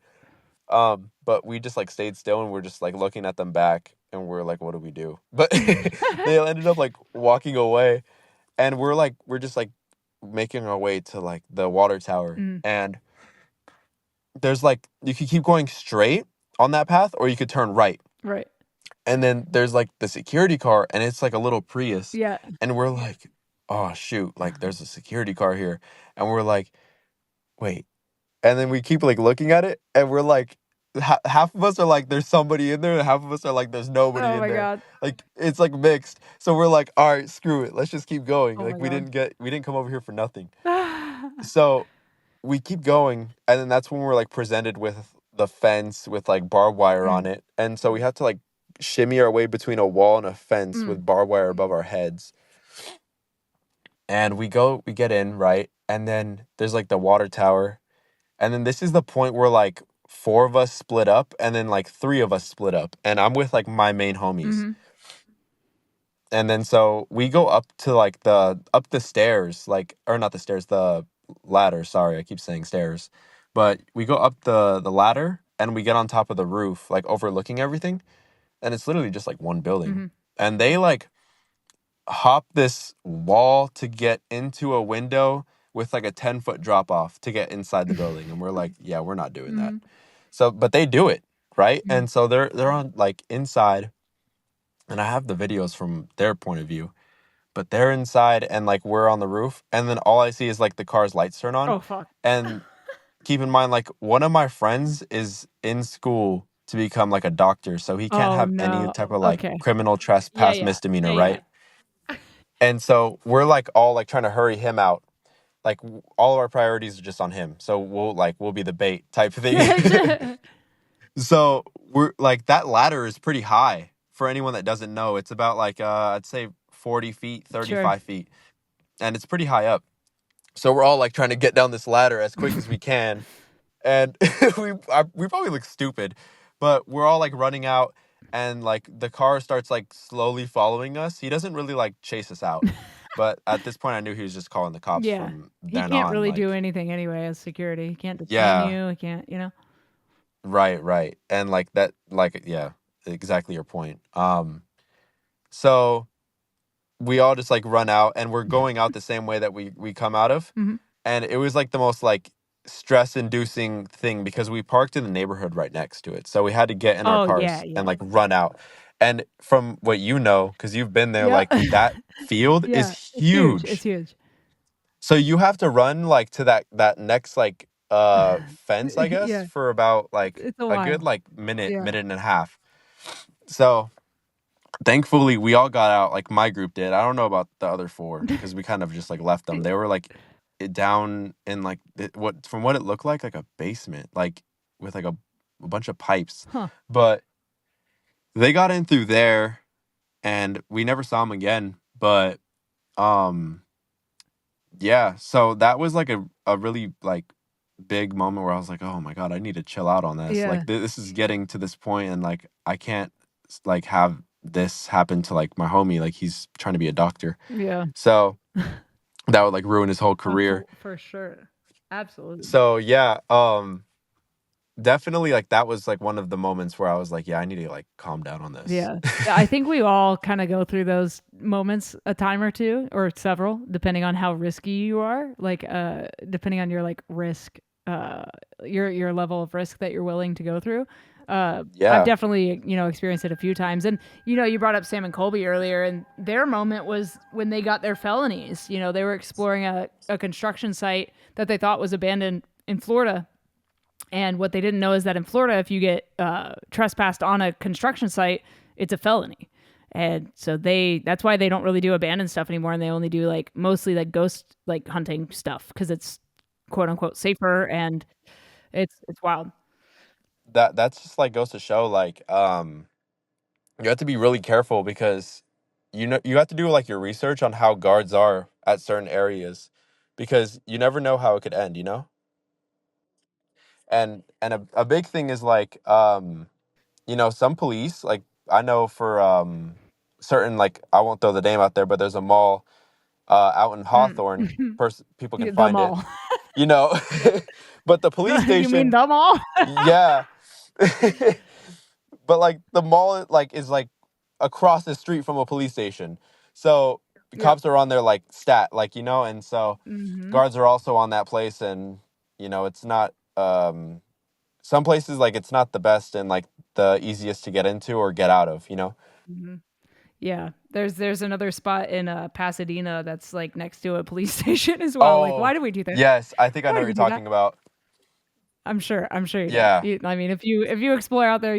But we just like stayed still, and we're just like looking at them back, and we're like, what do we do? But they ended up like walking away, and we're just like making our way to like the water tower. And there's like, you could keep going straight on that path, or you could turn right. Right. And then there's like the security car, and it's like a little Prius. Yeah. And we're like, oh shoot, like there's a security car here. And we're like, wait. And then we keep like looking at it, and we're like, half of us are like, there's somebody in there, and half of us are like, there's nobody in there. Oh my God. Like, it's like mixed. So we're like, all right, screw it, let's just keep going. Oh Like, my we God. didn't come over here for nothing. So we keep going, and then that's when we're like presented with the fence with like barbed wire on it. And so we have to like shimmy our way between a wall and a fence with barbed wire above our heads. And we get in, right? And then there's like the water tower. And then this is the point where like 4 of us split up, and then like 3 of us split up. And I'm with like my main homies. And then so we go up to like up the stairs, like, or not the stairs, the ladder. Sorry, I keep saying stairs. But we go up the ladder, and we get on top of the roof, like overlooking everything. And it's literally just like one building. And they like hop this wall to get into a window with like a 10-foot drop off to get inside the building. And we're like, yeah, we're not doing that. So, but they do it, right? And so they're on like inside, and I have the videos from their point of view, but they're inside, and like we're on the roof, and then all I see is like the car's lights turn on. Oh fuck. And keep in mind, like, one of my friends is in school to become like a doctor, so he can't have any type of like criminal trespass misdemeanor, right? And so we're like all like trying to hurry him out. Like, all of our priorities are just on him. So we'll be the bait type thing. So we're like, that ladder is pretty high for anyone that doesn't know. It's about like, I'd say 40 feet, 35 feet. And it's pretty high up. So we're all like trying to get down this ladder as quick as we can. And we probably look stupid, but we're all like running out, and like the car starts like slowly following us. He doesn't really like chase us out. But at this point, I knew he was just calling the cops from then on. He can't really like, do anything anyway as security. He can't detain you. He can't, you know. Right. And like that, like, yeah, exactly your point. So we all just like run out, and we're going out the same way that we come out of. And it was like the most like stress-inducing thing, because we parked in the neighborhood right next to it. So we had to get in our cars and like run out. And from what you know, because you've been there, like that field is huge. It's huge. So you have to run like to that next like fence, I guess, for about like a good like minute and a half. So thankfully we all got out. Like, my group did. I don't know about the other 4, because we kind of just like left them. They were like down in like from what it looked like a basement, like with like a bunch of pipes. But they got in through there, and we never saw them again. But yeah, so that was like a really like big moment where I was like, oh my God, I need to chill out on this. Like, this is getting to this point, and like I can't like have this happened to like my homie, like he's trying to be a doctor. Yeah. So that would like ruin his whole career. For sure. Absolutely. So yeah, definitely like that was like one of the moments where I was like, yeah, I need to like calm down on this. Yeah. I think we all kind of go through those moments a time or two or several, depending on how risky you are. Like, depending on your like risk, your level of risk that you're willing to go through. I've Yeah. definitely, experienced it a few times. And, you brought up Sam and Colby earlier, and their moment was when they got their felonies. They were exploring a construction site that they thought was abandoned in Florida. And what they didn't know is that in Florida, if you get trespassed on a construction site, it's a felony. And so that's why they don't really do abandoned stuff anymore. And they only do like mostly like ghost like hunting stuff because it's quote unquote safer, and it's wild. That's just like goes to show like you have to be really careful because you have to do like your research on how guards are at certain areas because you never know how it could end, you know? And a big thing is like some police, like I know for certain, like I won't throw the name out there, but there's a mall out in Hawthorne. People can The find it, mall. you know. But the police You mean station, the mall? yeah. But like the mall like is like across the street from a police station. So the Yep. cops are on there like stat, like, and so guards are also on that place, and it's not some places like it's not the best and like the easiest to get into or get out of, Mm-hmm. Yeah, there's another spot in Pasadena that's like next to a police station as well. Like, why Oh, do we do that? yes, I think I Why know do what we you're do that? talking about. I'm sure you do. Yeah. I mean, if you explore out there,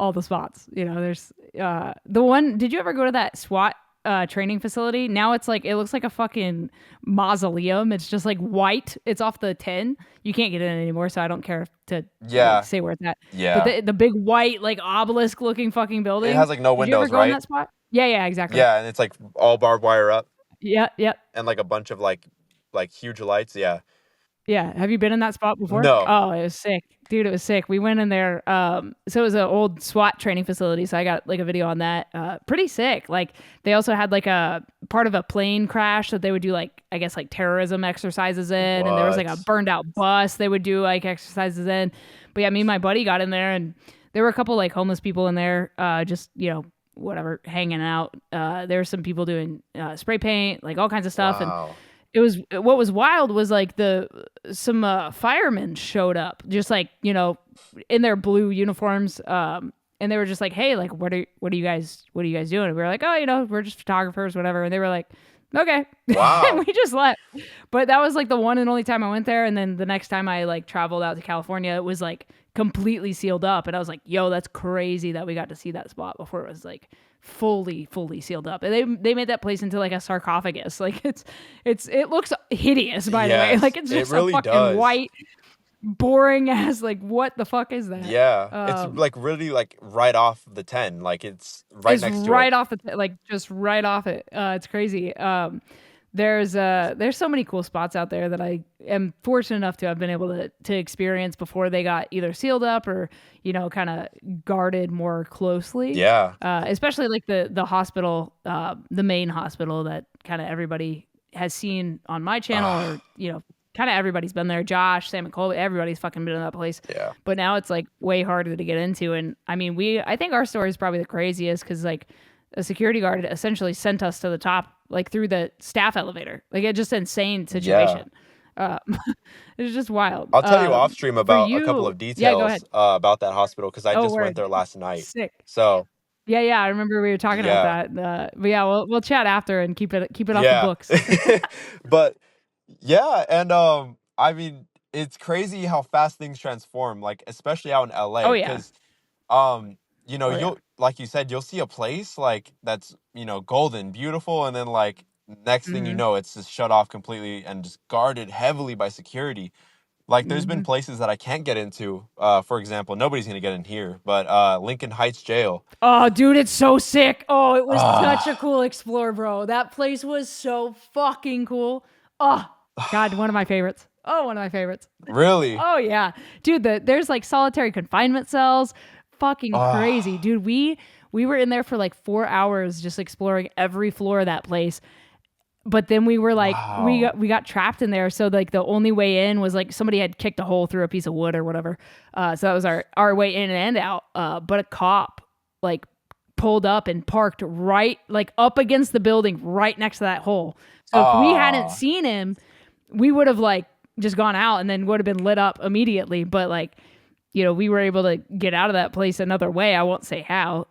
all the spots. There's the one. Did you ever go to that SWAT training facility? Now it's like it looks like a fucking mausoleum. It's just like white. It's off the 10. You can't get in anymore, so I don't care to Yeah. like say where it's at. Yeah. But the big white like obelisk looking fucking building. It has like no Did you ever windows, go in right? that spot? Yeah, exactly. Yeah, and it's like all barbed wire up Yep. and like a bunch of like huge lights. Yeah. Yeah. Have you been in that spot before? No. Oh, it was sick. Dude, it was sick. We went in there. So it was an old SWAT training facility. So I got like a video on that. Pretty sick. Like they also had like a part of a plane crash that they would do like, I guess like terrorism exercises in. And there was like a burned out bus they would do like exercises in. But yeah, me and my buddy got in there, and there were a couple like homeless people in there, just, whatever, hanging out. There were some people doing spray paint, like all kinds of stuff. Wow. And what was wild was like some firemen showed up just like in their blue uniforms, and they were just like, hey, like what are you guys doing? And we were like, oh, we're just photographers, whatever. And they were like, okay. Wow. And we just left. But that was like the one and only time I went there. And then the next time I like traveled out to California, it was like completely sealed up, and I was like, yo, that's crazy that we got to see that spot before it was like fully sealed up. And they made that place into like a sarcophagus. Like it looks hideous, by the way. Like it's just really a fucking does. white boring ass, like what the fuck is that? Yeah. It's like really like right off the 10. Like it's right next to right it. off like just right off it. It's crazy. There's so many cool spots out there that I am fortunate enough to have been able to experience before they got either sealed up or kind of guarded more closely. Yeah. Especially like the hospital, the main hospital that kind of everybody has seen on my channel, or kind of everybody's been there. Josh, Sam, and Cole, everybody's fucking been in that place. Yeah. But now it's like way harder to get into, and I mean, I think our story is probably the craziest because like a security guard essentially sent us to the top, like through the staff elevator. Like it's just insane situation. It's just wild. I'll tell you off stream about a couple of details. Yeah, go ahead. About that hospital because I just word. went there last night. Sick. So yeah, I remember we were talking about that. But yeah, we'll chat after and keep it off the books. But yeah, and I mean, it's crazy how fast things transform, like especially out in LA. Oh, yeah. Because you'll like you said, you'll see a place like that's golden, beautiful, and then like next thing you know, it's just shut off completely and just guarded heavily by security. Like there's been places that I can't get into. For example, nobody's gonna get in here, but Lincoln Heights Jail. Oh, dude, it's so sick. Oh, it was such a cool explore, bro. That place was so fucking cool. Oh, God, one of my favorites. Oh, one of my favorites. Really? Oh, yeah. Dude, there's like solitary confinement cells. Fucking crazy. Dude, we We were in there for like 4 hours just exploring every floor of that place. But then we were like, Wow. we got trapped in there. So like the only way in was like somebody had kicked a hole through a piece of wood or whatever. So that was our way in and out. But a cop like pulled up and parked right like up against the building right next to that hole. So if we hadn't Oh, seen him, we would have like just gone out and then would have been lit up immediately. But like, we were able to get out of that place another way. I won't say how.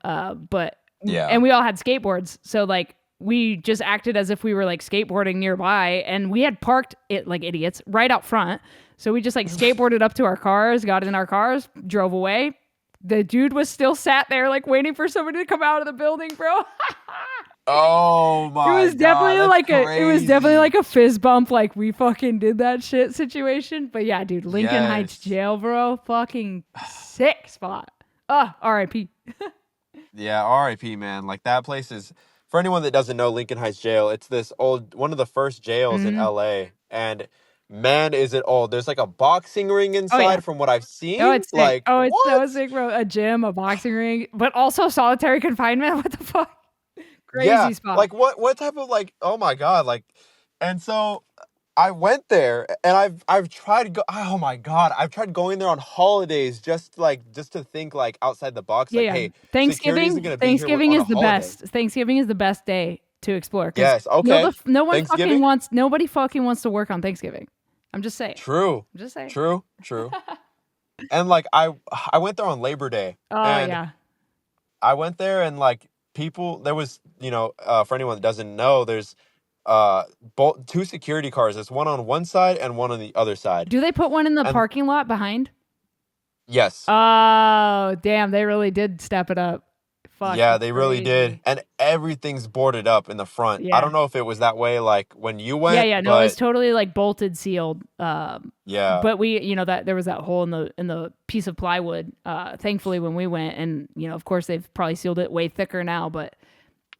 But yeah. and we all had skateboards. So like we just acted as if we were like skateboarding nearby, and we had parked it like idiots right out front. So we just like skateboarded up to our cars, got in our cars, drove away. The dude was still sat there like waiting for somebody to come out of the building, bro. Oh my God, that's It was definitely crazy. like a fist bump, like we fucking did that shit situation. But yeah, dude, Lincoln Heights Yes. jail, bro, fucking sick spot. R.I.P. Yeah, RIP, man. Like that place is, for anyone that doesn't know Lincoln Heights Jail, it's this old, one of the first jails in Mhm. LA. And man, is it old. There's like a boxing ring Oh yeah. inside from what I've Oh, seen. it's sick. Like, Oh, it's so what? sick, bro. A gym, a boxing ring, but also solitary confinement. What the fuck? Yeah. Crazy spot. Like what type of like, oh my God. Like, and so I went there and I've tried to go, oh my God, I've tried going there on holidays just to think like outside the box, Yeah, like, yeah. hey, security isn't gonna be here Thanksgiving on a is the holiday. best. Thanksgiving is the best day to explore because Yes, okay. Thanksgiving? nobody fucking wants to work on Thanksgiving. I'm just saying. True. I'm just saying. True. And like I went there on Labor Day Oh and yeah. I went there and like people there was, for anyone that doesn't know, there's both two security cars. There's one on one side and one on the other side. Do they put one in the And parking lot behind? yes. Oh, damn, they really did step it up. Yeah, Fucking they really did. crazy. And everything's boarded up in the front. I Yeah. don't know if it was that way like when you Yeah, went, yeah, no, it's but totally like bolted, sealed. yeah. But we, that there was that hole in the piece of plywood. Thankfully, when we went, and of course, they've probably sealed it way thicker now. But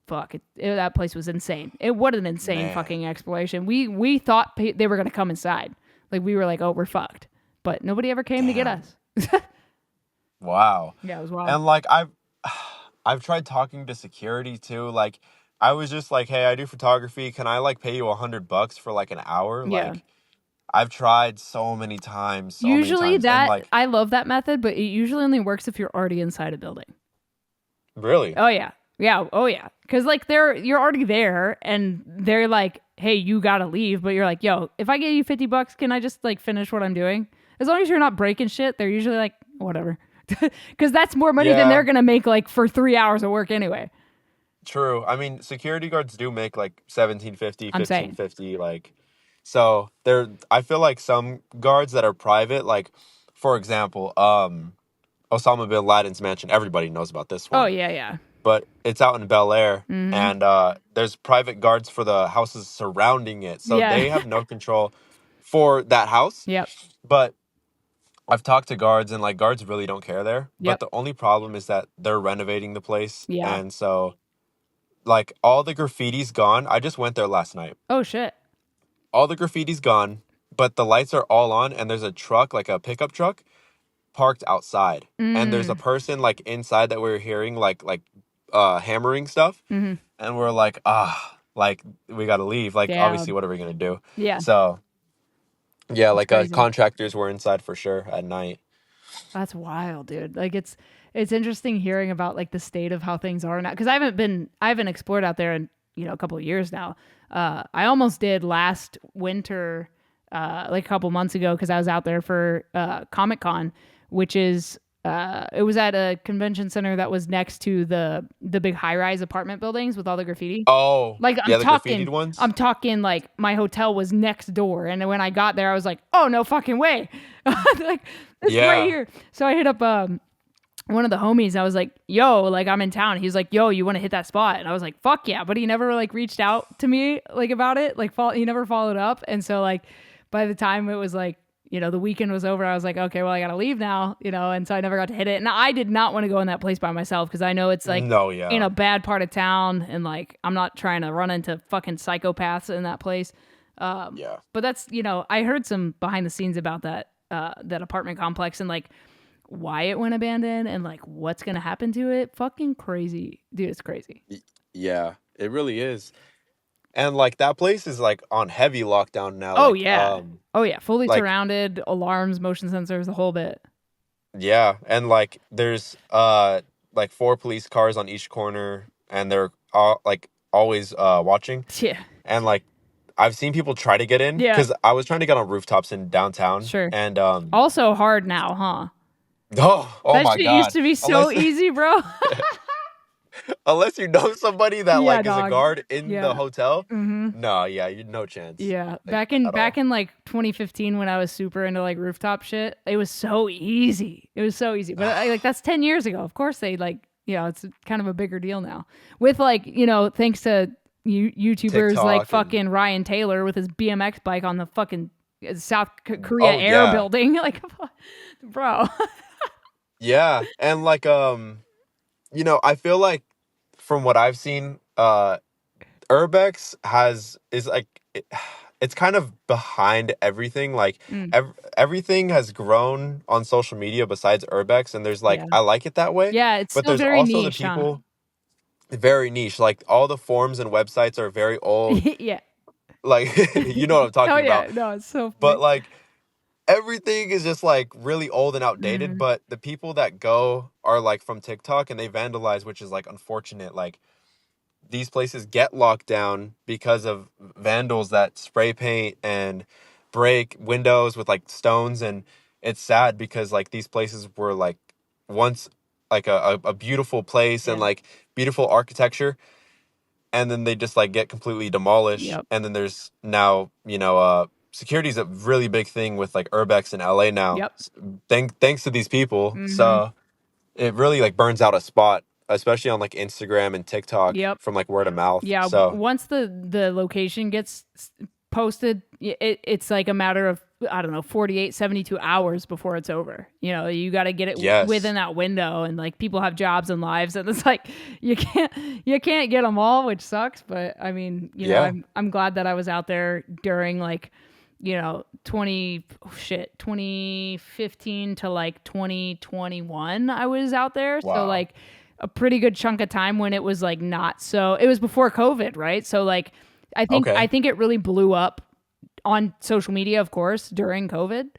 fuck, that place was insane. What an insane Man. fucking exploration. We thought they were gonna come inside. Like we were like, oh, we're fucked. But nobody ever came to get Damn. us. Wow. Yeah, it was wild. And like I've tried talking to security too. Like I was just like, hey, I do photography. Can I like pay you $100 for like an hour? Yeah. Like I've tried so many times, Usually and like I love that method, but it usually only works if you're already inside a building. really, Oh yeah. Yeah. Oh yeah. Cause like you're already there and they're like, hey, you gotta leave. But you're like, yo, if I give you $50, can I just like finish what I'm doing? As long as you're not breaking shit, they're usually like, whatever. Cause that's more money than they're yeah, gonna make like for 3 hours of work anyway. true. I mean, security guards do make like 1750, I'm fifteen saying. fifty. Like so there. I feel like some guards that are private, like for example, Osama bin Laden's mansion. Everybody knows about this Oh one. yeah, yeah. But it's out in Bel Air, Mm-hmm. and there's private guards for the houses surrounding it, so Yeah. they have no control for that house. Yep. But I've talked to guards, and like guards really don't care there. But Yep. the only problem is that they're renovating the place, Yeah. and so like all the graffiti's gone. I just went there last night. Oh shit. All the graffiti's gone, but the lights are all on, and there's a truck, like a pickup truck, parked outside, and there's a Mm. person like inside that we were hearing like hammering stuff. Mm-hmm. And we're like, like we gotta leave. Like obviously, Damn. what are we gonna do? Yeah. So yeah, That's like crazy. contractors were inside for sure at night. That's wild, dude. Like it's interesting hearing about like the state of how things are now because I haven't explored out there in a couple of years now. I almost did last winter, like a couple months ago because I was out there for Comic Con, which is it was at a convention center that was next to the big high rise apartment buildings with all the graffiti. Oh, Like yeah, the graffitied ones. I'm talking like my hotel was next door, and when I got there, I was like, oh no fucking way, like it's right Yeah, here. So I hit up one of the homies. And I was like, yo, like I'm in town. He's like, yo, you want to hit that spot? And I was like, fuck yeah. But he never like reached out to me like about it. Like he never followed up. And so like by the time it was like the weekend was over, I was like, okay, well I gotta leave now. And so I never got to hit it. And I did not want to go in that place by myself because I know it's like no, in yeah, a bad part of town, and like I'm not trying to run into fucking psychopaths in that place. yeah, But that's I heard some behind the scenes about that apartment complex, and like why it went abandoned and like what's gonna happen to it. Fucking crazy, dude. It's crazy. Yeah, it really is. And like that place is like on heavy lockdown now. Oh yeah, fully Like surrounded, alarms, motion sensors, the whole bit. yeah, and like there's like 4 police cars on each corner, and they're all like always watching. Yeah, And like I've seen people try to get in yeah, because I was trying to get on rooftops in downtown, sure. and Also hard now, huh? oh That my shit used god, to be so unless easy, bro. unless you know somebody that Yeah, like is a dog. guard in the Yeah. hotel, Mm-hmm. no, yeah, you no chance, Yeah. like Back in at all. like 2015 when I was super into like rooftop shit, it was so easy. It was so easy. But like that's 10 years ago. Of course they like, it's kind of a bigger deal now. With like, thanks to YouTubers like TikTok and fucking Ryan Taylor with his BMX bike on the fucking South Korea oh Air yeah, building. Like, bro. yeah, and like I feel like from what I've seen, Urbex is like it's kind of behind everything. Like Mm, everything has grown on social media besides Urbex, and there's like yeah. I like it that way. Yeah, it's But still there's very also the niche, huh? people very niche. Like all the forums and websites are very old. Yeah. Like you know what I'm Oh talking yeah. about. No, it's so But funny. like everything is just like really old and outdated. Mm, But the people that go are like from TikTok and they vandalize, which is like unfortunate. Like these places get locked down because of vandals that spray paint and break windows with like stones, and it's sad because like these places were like once like a beautiful place and yeah. like beautiful architecture, and then they just like get completely demolished. Yep. And then there's now security is a really big thing with like Urbex in LA now, Yep. thanks to these people. Mm-hmm. So it really like burns out a spot, especially on like Instagram and TikTok Yep. from like word of mouth. Yeah. So Once the location gets posted, it's like a matter of, I don't know, 48, 72 hours before it's over. You got to get it within yes, that window, and like people have jobs and lives, and it's like you can't get them all, which sucks. But I mean, yeah, I'm glad that I was out there during like 2015 to like 2021. I was out there, so wow, like a pretty good chunk of time when it was like not so. It was before COVID, right? So like I okay, think it really blew up on social media, of course, during COVID.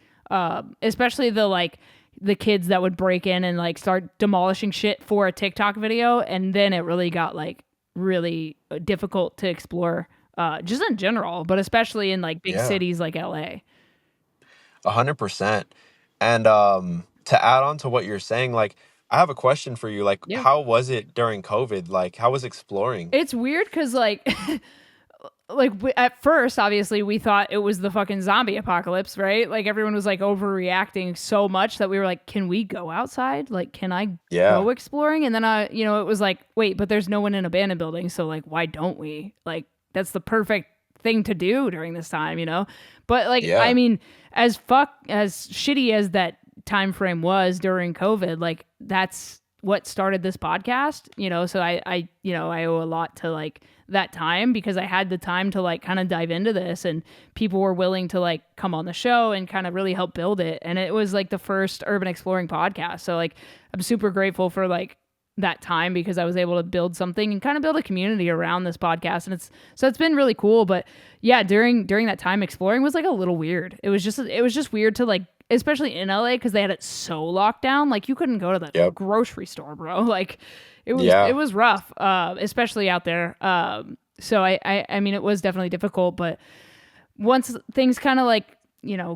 Especially the kids that would break in and like start demolishing shit for a TikTok video, and then it really got like really difficult to explore, just in general, but especially in like big yeah, cities like LA. 100%. And to add on to what you're saying, like I have a question for you. Like, Yeah, how was it during COVID? Like, how was exploring? it's weird because like at first, obviously, we thought it was the fucking zombie apocalypse, right? Like everyone was like overreacting so much that we were like, can we go outside? Like, can I Yeah, go exploring? And then it was like, wait, but there's no one in abandoned buildings, so like, why don't we? Like, that's the perfect thing to do during this time. But like, I yeah, mean, as shitty as that time frame was during COVID, like that's what started this podcast. So I owe a lot to like that time, because I had the time to like kind of dive into this, and people were willing to like come on the show and kind of really help build it. And it was like the first urban exploring podcast. So like I'm super grateful for like that time, because I was able to build something and kind of build a community around this podcast. And it's been really cool. But yeah, during that time, exploring was like a little weird. It was just weird to like, especially in LA, because they had it so locked down. Like you couldn't go to the yep, grocery store, bro. Like it yeah, was rough, especially out there. So I mean, it was definitely difficult. But once things kind of like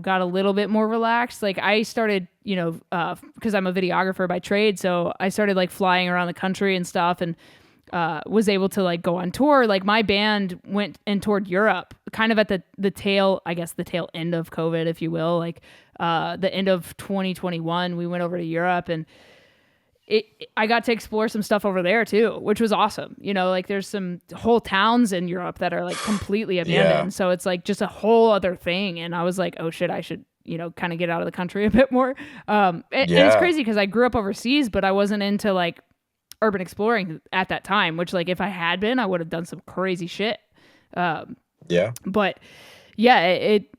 got a little bit more relaxed, like I started, because I'm a videographer by trade, so I started like flying around the country and stuff, and was able to like go on tour. Like my band went and toured Europe kind of at the tail, I guess the tail end of COVID, if you will. Like the end of 2021, we went over to Europe, and I got to explore some stuff over there too, which was awesome. Like there's some whole towns in Europe that are like completely yeah, abandoned. So it's like just a whole other thing. And I was like, oh shit, I should, kind of get out of the country a bit more. And it's yeah, crazy because I grew up overseas, but I wasn't into like urban exploring at that time, which like if I had been, I would have done some crazy shit. Um, yeah, but yeah, it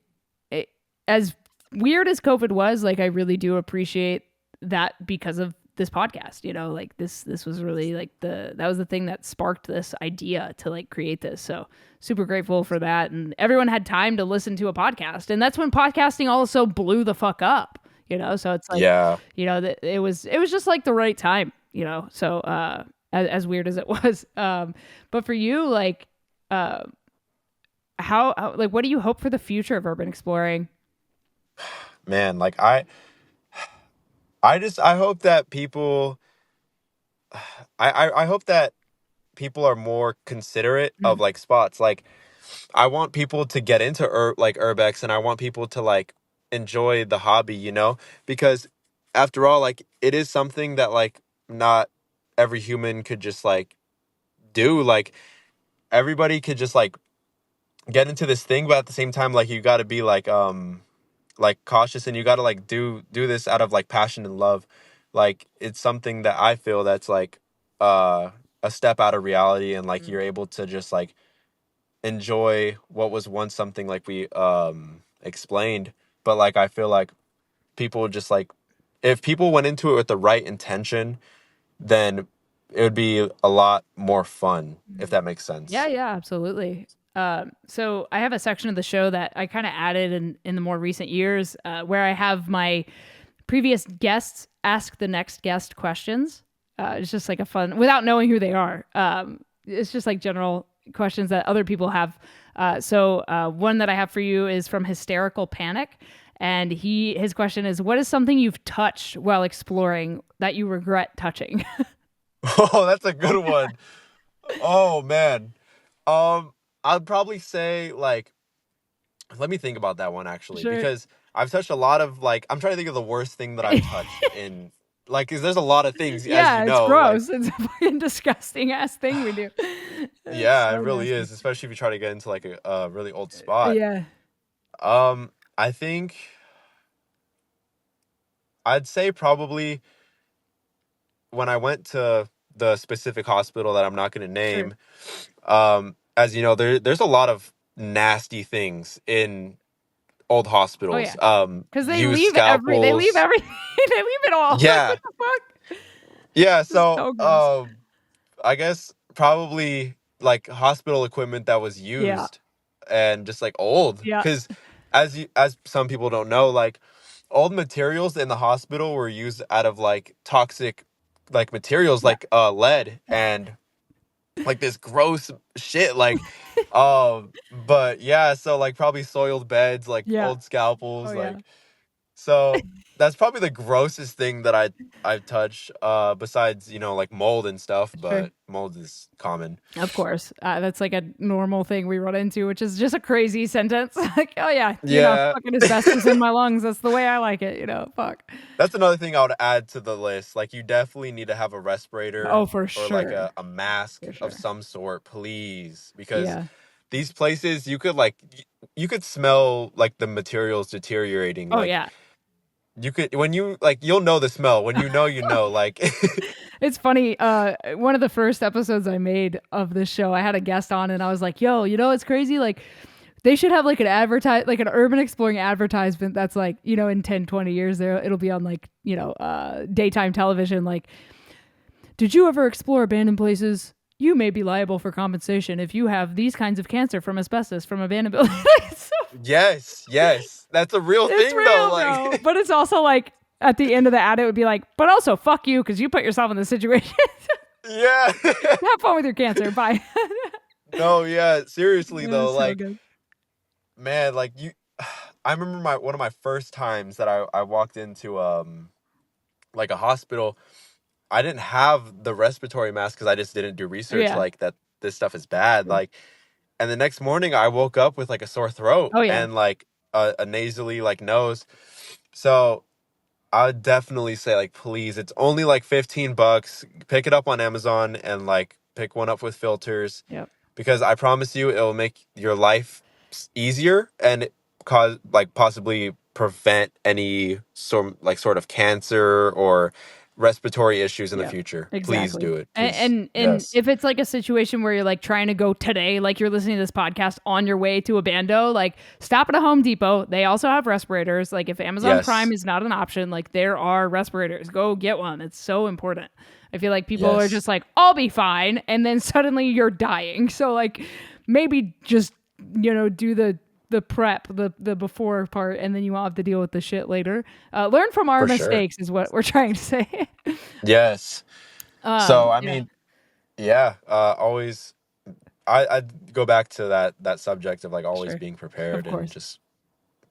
as weird as COVID was, like I really do appreciate that because of this podcast, like this was really like that was the thing that sparked this idea to like create this. So super grateful for that. And everyone had time to listen to a podcast. And that's when podcasting also blew the fuck up, so it's like, Yeah. that it was just like the right time, so as weird as it was. But for you, like, how like, what do you hope for the future of urban exploring? Man, like I hope that people I hope that people are more considerate of Mhm. like spots. Like I want people to get into like Urbex, and I want people to like enjoy the hobby, because after all, like it is something that like not every human could just like do. Like everybody could just like get into this thing, but at the same time, like you got to be like cautious, and you got to like do this out of like passion and love. Like it's something that I feel that's like uh a step out of reality, and like you're able to just like enjoy what was once something like we explained. But like I feel like people just like, if people went into it with the right intention, then it would be a lot more fun, if that makes Yeah, sense. yeah, absolutely. So I have a section of the show that I kind of added in the more recent years, where I have my previous guests ask the next guest questions. It's just like a fun, without knowing who they are. It's just like general questions that other people have. So one that I have for you is from Hysterical Panic. And his question is, what is something you've touched while exploring that you regret touching? Oh, that's a good one. Oh man. Um, I'd probably say like, let me think about that one actually, Sure. because I've touched a lot of like, I'm trying to think of the worst thing that I've touched in, like, 'cause there's a lot of things, as Yeah, you it's know, like, gross. It's a fucking disgusting ass thing we do. It's yeah, it so really nasty. is, especially if you try to get into like a really old spot. Yeah, I think I'd say probably when I went to the specific hospital that I'm not going to sure. name, as you know, there's a lot of nasty things in old Oh hospitals. yeah, because Used they leave scalpels. everything, they leave it all. Like what Yeah. the fuck? Yeah, It's so so gross. I guess probably like hospital equipment that was Yeah, used and just like old, yeah, cuz as some people don't know, like old materials in the hospital were used out of like toxic like materials yeah, like lead and like this gross shit like but yeah, so like probably soiled beds, like yeah. old Oh scalpels, yeah. like so that's probably the grossest thing that I've touched, besides, like mold and stuff, Sure. but mold is common. Of course, that's like a normal thing we run into, which is just a crazy sentence. Like, oh yeah, Yeah. fucking asbestos in my lungs. That's the way I like it. Fuck. That's another thing I would add to the list. Like you definitely need to have a respirator Oh, for or like sure, a mask for of sure. some sort, please. Because Yeah. these places you could like you could smell like the materials deteriorating. Oh Like yeah. you could, when you like, you'll know the smell. When you know, like It's funny. One of the first episodes I made of this show, I had a guest on, and I was like, "Yo, it's crazy. Like, they should have like like an urban exploring advertisement that's like, in 10, 20 years there, it'll be on like, daytime television. Like, did you ever explore abandoned places? You may be liable for compensation if you have these kinds of cancer from asbestos from abandoned buildings." yes, yes, that's a real It's thing though. real, bro. Like But it's also like at the end of the ad, it would be like, but also fuck you because you put yourself in this situation. yeah. Have fun with your cancer. Bye. No, yeah, seriously though, It's so like good. man, like you I remember my one of my first times that I walked into like a hospital. I didn't have the respiratory mask because I just didn't do research Yeah. like that this stuff is bad. Sure. Like, and the next morning I woke up with like a sore throat Oh yeah. and like a nasally like nose. So I would definitely say like please, it's only like $15. Pick it up on Amazon and like pick one up with filters, Yep. because I promise you it will make your life easier and cause like possibly prevent any sort of cancer or respiratory issues in the Yeah, future, please exactly. do it. And, Please. and Yes. if it's like a situation where you're like trying to go today, like you're listening to this podcast on your way to a bando, like stop at a Home Depot. They also have respirators. Like if Amazon Prime Yes. is not an option, like there are respirators. Go get one. It's so important. I feel like people are Yes. just like, I'll be fine, and then suddenly you're dying. So like maybe just do the prep, the before part, and then you won't have to deal with the shit later. Learn from our For sure. mistakes is what we're trying to say. Yes. So I Yeah. mean, yeah, always I go back to that subject of like always Sure. being Of prepared and course. just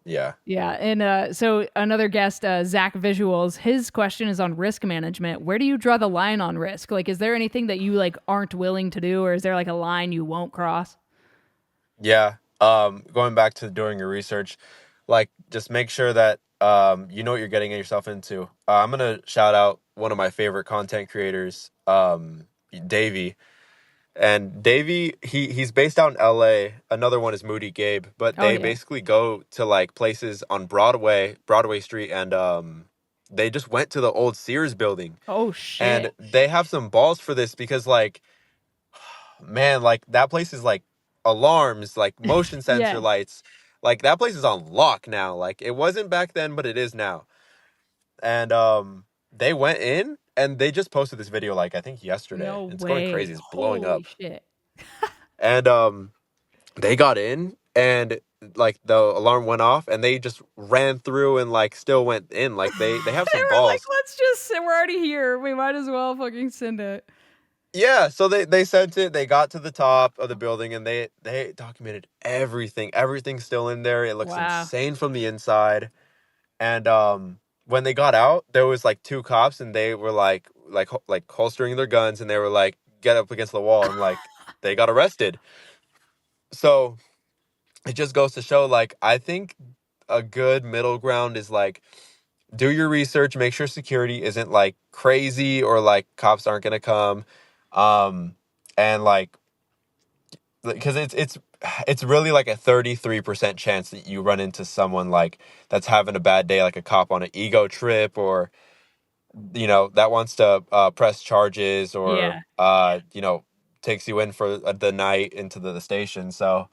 yeah. Yeah. And so another guest, Zach Visuals, his question is on risk management. Where do you draw the line on risk? Like, is there anything that you like aren't willing to do, or is there like a line you won't cross? Yeah. Going back to doing your research, like just make sure that you know what you're getting yourself into. I'm gonna shout out one of my favorite content creators, Davey. And Davey, he's based out in LA. Another one is Moody Gabe, but Oh they yeah. basically go to like places on Broadway Street, and they just went to the old Sears building. Oh shit. And they have some balls for this because like man, like that place is like alarms, like motion sensor Yeah. lights. Like that place is on lock now. Like it wasn't back then, but it is now. And they went in and they just posted this video like I think yesterday. No It's going way. crazy. It's blowing Holy up. shit. And they got in and like the alarm went off and they just ran through and like still went in. Like they have They some were like, balls. let's just, we're already here. We might as well fucking send it. Yeah, so they sent it. They got to the top of the building and they documented everything. Everything's still in there. It looks Wow. insane from the inside. And when they got out, there was like two cops and they were like holstering their guns and they were like get up against the wall and like they got arrested. So it just goes to show like I think a good middle ground is like do your research, make sure security isn't like crazy or like cops aren't gonna come. And like because it's really like a 33% chance that you run into someone like that's having a bad day, like a cop on an ego trip or that wants to press charges or Yeah. takes you in for the night into the station. So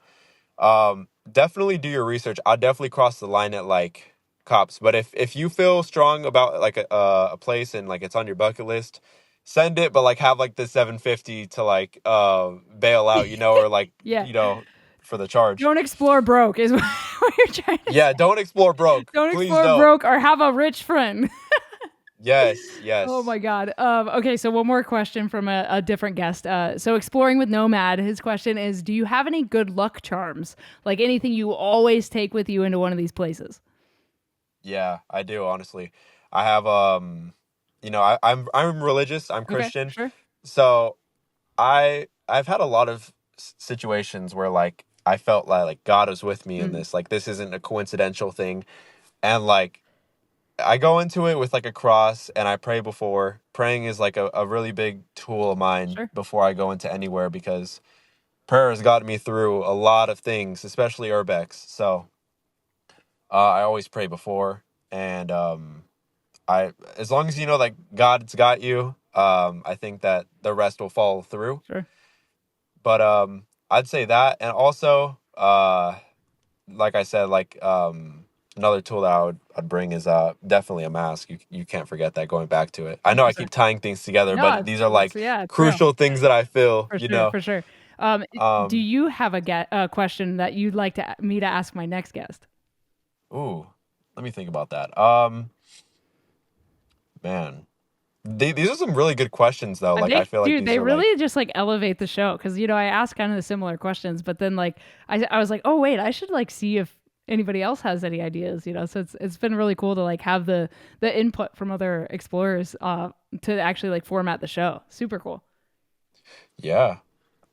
definitely do your research. I'll definitely cross the line at like cops, but if you feel strong about like a place and like it's on your bucket list, send it, but like have like the 750 to like bail out, or like Yeah. for the charge. Don't explore broke is what you're trying to Yeah, say. don't explore broke. Don't Please explore don't. broke or have a rich friend. Yes, Oh yes. my God. Okay, so one more question from a different guest. So exploring with Nomad, his question is, do you have any good luck charms? Like anything you always take with you into one of these places? Yeah, I do, honestly. I have I'm religious, I'm Okay, Christian. sure. So I've had a lot of situations where like I felt like God was with me in this. Like this isn't a coincidental thing. And like I go into it with like a cross and I pray before. Praying is like a really big tool of mine Sure. before I go into anywhere because prayer has gotten me through a lot of things, especially Urbex. So I always pray before and I as long as you know like God's got you, I think that the rest will follow through. Sure. But I'd say that, and also like I said, like another tool that I'd bring is definitely a mask. You can't forget that going back to it. I know I 100%. keep tying things together, No, but these are like yeah, it's real. crucial things that I feel, For sure, for sure. Do Um you have a question that you'd like me to ask my next guest? ooh, let me think about that. Man. These are some really good questions though. Like I feel like these They are like really just like elevate the show because I asked kind of the similar questions, but then like I was like, oh wait, I should like see if anybody else has any ideas, So it's been really cool to like have the input from other explorers to actually like format the show. Super cool. yeah.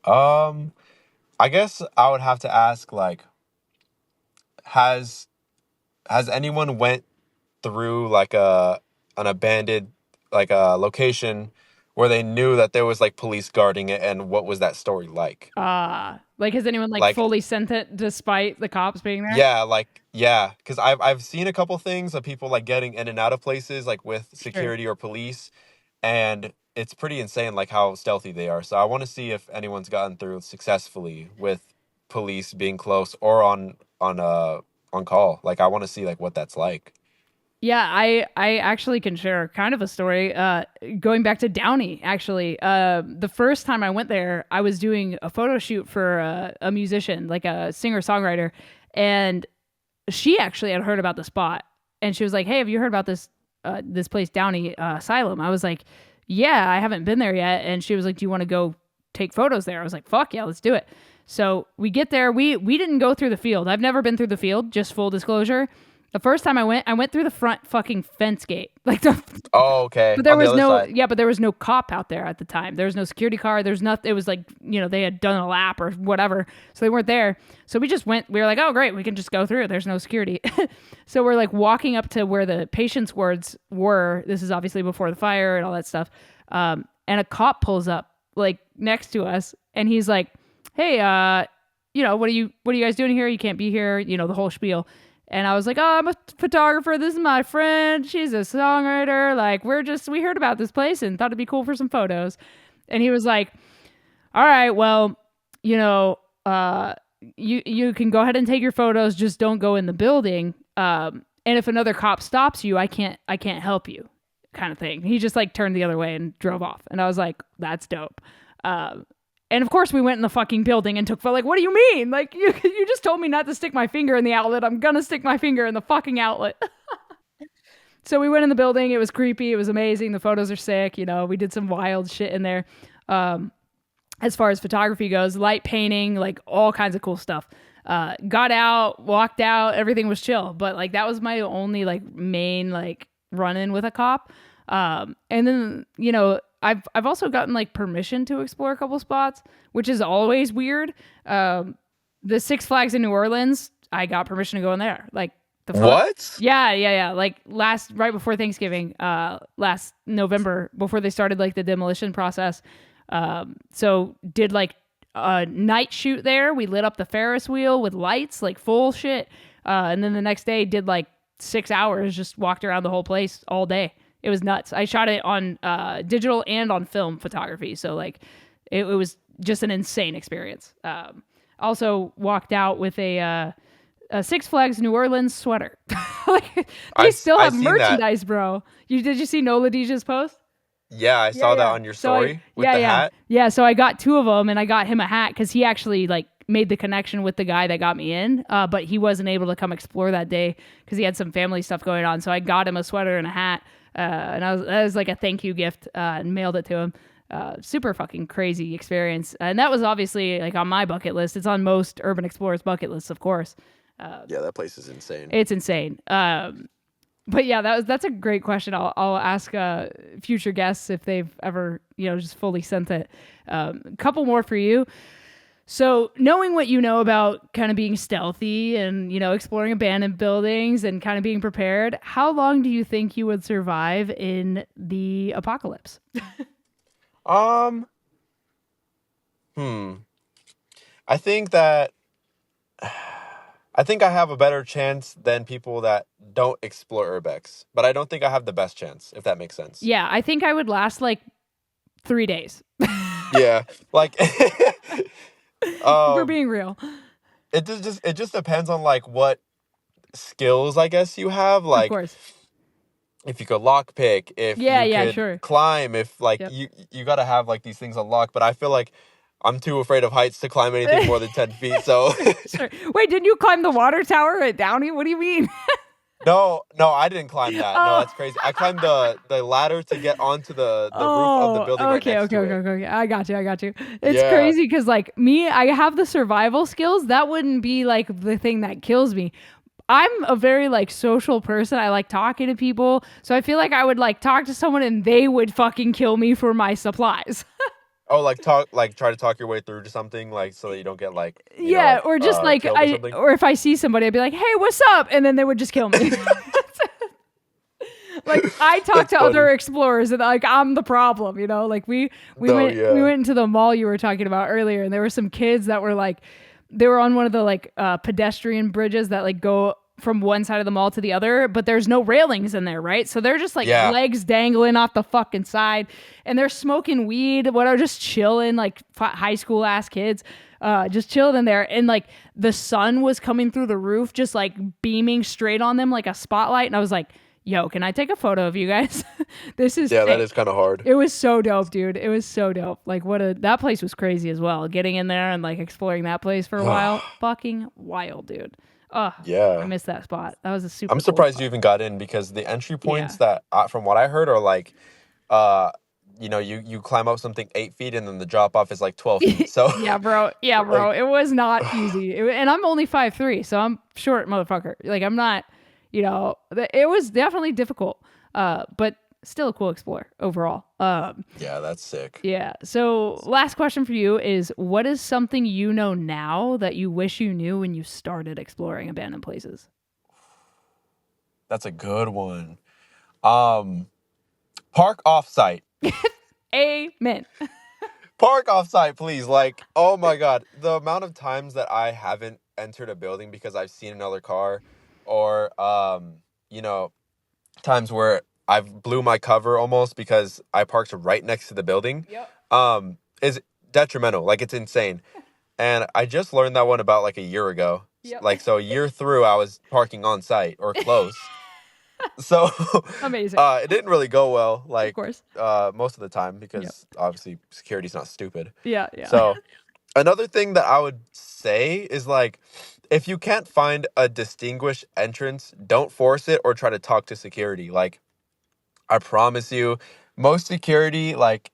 I guess I would have to ask like has anyone went through like an abandoned like a location where they knew that there was like police guarding it and what was that story like? Like has anyone like Like fully sent it despite the cops being there? yeah, because I've seen a couple things of people like getting in and out of places like with Sure. security or police, and it's pretty insane like how stealthy they are. So I want to see if anyone's gotten through successfully with police being close or on call. Like I want to see like what that's like. Yeah, I actually can share kind of a story. Going back to Downey, actually, the first time I went there, I was doing a photo shoot for a musician, like a singer songwriter, and she actually had heard about the spot, and she was like, "Hey, have you heard about this place Downey, Asylum?" I was like, "Yeah, I haven't been there yet." And she was like, "Do you want to go take photos there?" I was like, "Fuck yeah, let's do it." So we get there. We didn't go through the field. I've never been through the field. Just full disclosure. The first time I went through the front fucking fence gate. Like Oh, okay. but there On the was other no, side. yeah, but there was no cop out there at the time. There was no security car. There's nothing. It was like, they had done a lap or whatever. So they weren't there. So we just went, we were like, oh, great. We can just go through. There's no security. So we're like walking up to where the patients' wards were. This is obviously before the fire and all that stuff. And a cop pulls up like next to us and he's like, hey, what are you guys doing here? You can't be here. The whole spiel. And I was like, oh, I'm a photographer. This is my friend. She's a songwriter. Like, we heard about this place and thought it'd be cool for some photos. And he was like, all right, well, you can go ahead and take your photos. Just don't go in the building. And if another cop stops you, I can't help you, kind of thing. He just like turned the other way and drove off. And I was like, that's dope. And of course we went in the fucking building and took, like, what do you mean? Like, you just told me not to stick my finger in the outlet. I'm going to stick my finger in the fucking outlet. So we went in the building. It was creepy. It was amazing. The photos are sick. We did some wild shit in there. As far as photography goes, light painting, like all kinds of cool stuff. Got out, walked out. Everything was chill. But like, that was my only like main like run-in with a cop. And then, I've also gotten like permission to explore a couple spots, which is always weird. The Six Flags in New Orleans, I got permission to go in there. Like What? Yeah. Like right before Thanksgiving, last November, before they started like the demolition process. So did like a night shoot there. We lit up the Ferris wheel with lights, like full shit. And then the next day did like 6 hours, just walked around the whole place all day. It was nuts. I shot it on digital and on film photography. So like it was just an insane experience. Also walked out with a Six Flags New Orleans sweater. Like, they still have merchandise, that. Bro. Did you see Nola Dija's post? Yeah, I saw that on your story with the hat. Yeah, so I got two of them and I got him a hat because he actually like made the connection with the guy that got me in, but he wasn't able to come explore that day because he had some family stuff going on. So I got him a sweater and a hat. And that was like a thank you gift, and mailed it to him. Super fucking crazy experience. And that was obviously like on my bucket list. It's on most urban explorers' bucket lists, of course. Yeah, that place is insane. It's insane. But yeah, that's a great question. I'll ask future guests if they've ever, just fully sent it. A couple more for you. So knowing what you know about kind of being stealthy and, exploring abandoned buildings and kind of being prepared, how long do you think you would survive in the apocalypse? I think I have a better chance than people that don't explore Urbex, but I don't think I have the best chance, if that makes sense. Yeah, I think I would last like 3 days. Yeah, like we're being real. It just depends on like what skills I guess you have. Like, of course. If you could lockpick, if you could sure. climb, if like you gotta have like these things unlocked. But I feel like I'm too afraid of heights to climb anything more than 10 feet. So sure. Wait, didn't you climb the water tower at Downey? What do you mean? No, I didn't climb that. No, that's crazy. I climbed the ladder to get onto the roof of the building right next to it. Okay. I got you. It's crazy because like me, I have the survival skills. That wouldn't be like the thing that kills me. I'm a very like social person. I like talking to people. So I feel like I would like talk to someone and they would fucking kill me for my supplies. Oh, try to talk your way through to something, like so that you don't get like or just like or if I see somebody, I'd be like, "Hey, what's up?" and then they would just kill me. Like I talk to other explorers and like I'm the problem, Like we went into the mall you were talking about earlier, and there were some kids that were like, they were on one of the like pedestrian bridges that like go from one side of the mall to the other, but there's no railings in there, right? So they're just like Yeah. legs dangling off the fucking side, and they're smoking weed, whatever, just chilling, like high school ass kids, just chilling in there. And like the sun was coming through the roof, just like beaming straight on them like a spotlight. And I was like, yo, can I take a photo of you guys? This is Yeah, sick. that is kind of hard. It was so dope, dude. It was so dope. Like that place was crazy as well. Getting in there and like exploring that place for a while. Fucking wild, dude. Oh, Yeah. I missed that spot. That was a super I'm cool surprised spot. you even got in because the entry points Yeah. that, from what I heard, are like, you know, you climb up something 8 feet and then the drop off is like 12 feet. So Yeah, bro. Yeah, bro. It was not easy. And I'm only 5'3", so I'm short motherfucker. Like I'm not, you know, it was definitely difficult. But still a cool explore overall. yeah, that's sick. Yeah. So last question for you is, what is something you know now that you wish you knew when you started exploring abandoned places? That's a good one. Park off-site. Amen. Park off-site, please. Like, oh my God. The amount of times that I haven't entered a building because I've seen another car, or, you know, times where I've blew my cover almost because I parked right next to the building, Yep. is detrimental. Like, it's insane. And I just learned that one about like a year ago. Yep. Like, so a year through, I was parking on site or close. So Amazing. it didn't really go well, Of like course. most of the time, because obviously security's not stupid. Yeah. Yeah. So another thing that I would say is like, if you can't find a distinguished entrance, don't force it or try to talk to security. Like, I promise you, most security, like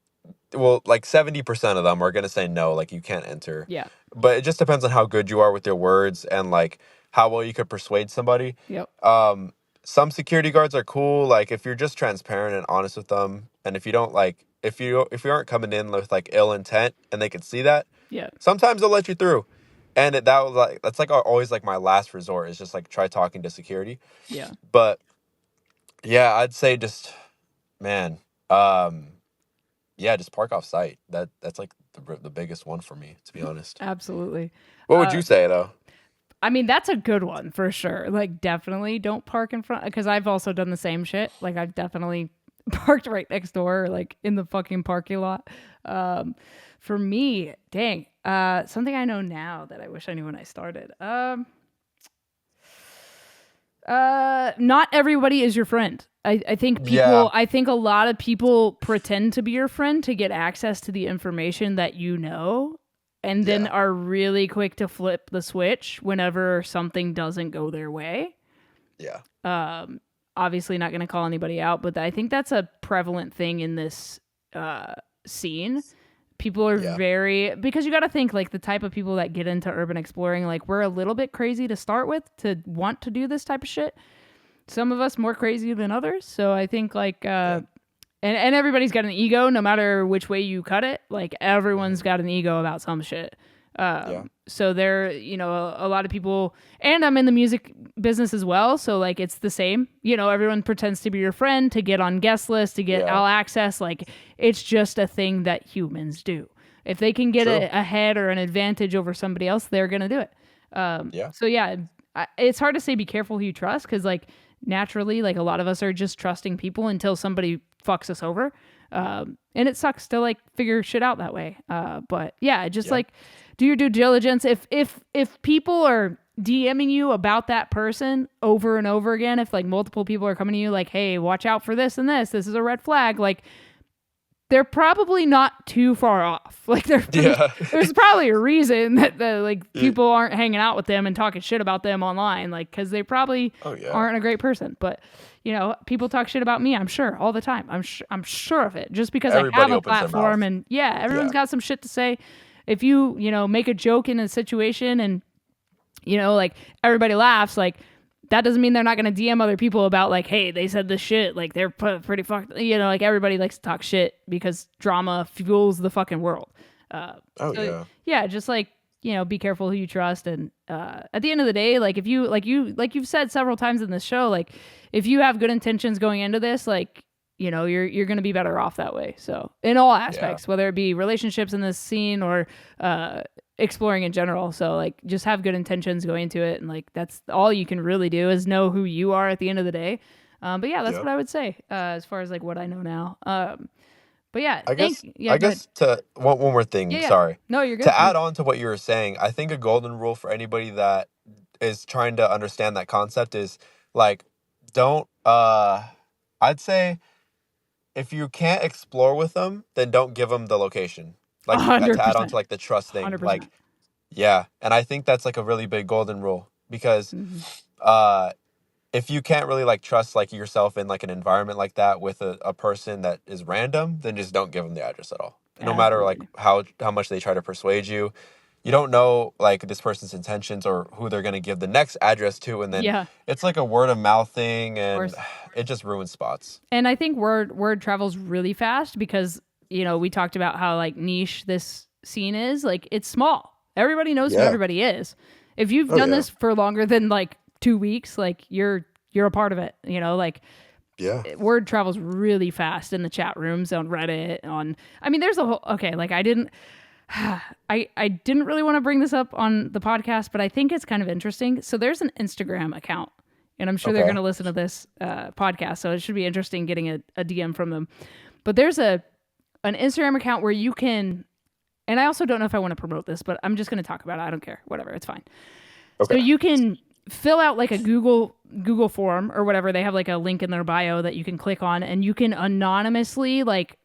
70% of them are going to say no, like you can't enter. Yeah. But it just depends on how good you are with your words and like how well you could persuade somebody. Yep. Some security guards are cool, like if you're just transparent and honest with them, and if you don't like, if you aren't coming in with like ill intent and they can see that, Yeah. sometimes they'll let you through. And that's like always like my last resort is just like try talking to security. Yeah. But yeah, I'd say just, man, yeah, just park off site. That's like the biggest one for me, to be honest. Absolutely. What would you say though? I mean, that's a good one for sure. Like, definitely don't park in front, because I've also done the same shit. Like, I've definitely parked right next door, or like in the fucking parking lot. For me, dang, something I know now that I wish I knew when I started. Not everybody is your friend. I think people, Yeah. I think a lot of people pretend to be your friend to get access to the information that you know, and then Yeah. are really quick to flip the switch whenever something doesn't go their way. Yeah. Obviously not going to call anybody out, but I think that's a prevalent thing in this scene. People are Yeah. because you got to think like the type of people that get into urban exploring, like we're a little bit crazy to start with to want to do this type of shit. Some of us more crazy than others. So I think like, and everybody's got an ego no matter which way you cut it. Like everyone's got an ego about some shit. So there, you know, a lot of people, and I'm in the music business as well. So like, it's the same, you know, everyone pretends to be your friend to get on guest lists, to get all access. Like it's just a thing that humans do. If they can get a head or an advantage over somebody else, they're going to do it. So yeah, it's hard to say, be careful who you trust. 'Cause like naturally, like a lot of us are just trusting people until somebody fucks us over. And it sucks to like figure shit out that way. But yeah, just like do your due diligence. If people are DMing you about that person over and over again, if like multiple people are coming to you like, hey, watch out for this and this is a red flag, like they're probably not too far off. Like there's probably a reason that like people aren't hanging out with them and talking shit about them online, like because they probably aren't a great person. But you know, people talk shit about me, I'm sure, all the time. I'm sure of it, just because Everybody I have a opens their platform, mouth. and everyone's got some shit to say. If you make a joke in a situation and like everybody laughs, like that doesn't mean they're not going to DM other people about like, hey, they said this shit, like they're pretty fucked. Like everybody likes to talk shit because drama fuels the fucking world. Just like be careful who you trust, and at the end of the day, like if you like you've said several times in this show, like if you have good intentions going into this, like you're going to be better off that way. So in all aspects, whether it be relationships in this scene or exploring in general. So like just have good intentions going into it. And like, that's all you can really do is know who you are at the end of the day. But yeah, that's what I would say as far as like what I know now. But yeah, I guess to one more thing, sorry. No, you're good. To add on to what you were saying, I think a golden rule for anybody that is trying to understand that concept is like, don't, I'd say if you can't explore with them, then don't give them the location. Like 100%. to add on to like the trust thing. 100%. Like, yeah. And I think that's like a really big golden rule because, if you can't really like trust like yourself in like an environment like that with a person that is random, then just don't give them the address at all. No matter like how much they try to persuade you, you don't know like this person's intentions or who they're going to give the next address to. And then it's like a word of mouth thing and it just ruins spots. And I think word travels really fast because, we talked about how like niche this scene is. Like it's small. Everybody knows who everybody is. If you've done this for longer than like 2 weeks, like you're a part of it, word travels really fast in the chat rooms on Reddit there's a whole, like I didn't really want to bring this up on the podcast, but I think it's kind of interesting. So there's an Instagram account and I'm sure they're going to listen to this podcast. So it should be interesting getting a DM from them, but there's an Instagram account where you can, and I also don't know if I want to promote this, but I'm just going to talk about it. I don't care. Whatever. It's fine. So you can fill out like a Google form or whatever. They have like a link in their bio that you can click on and you can anonymously like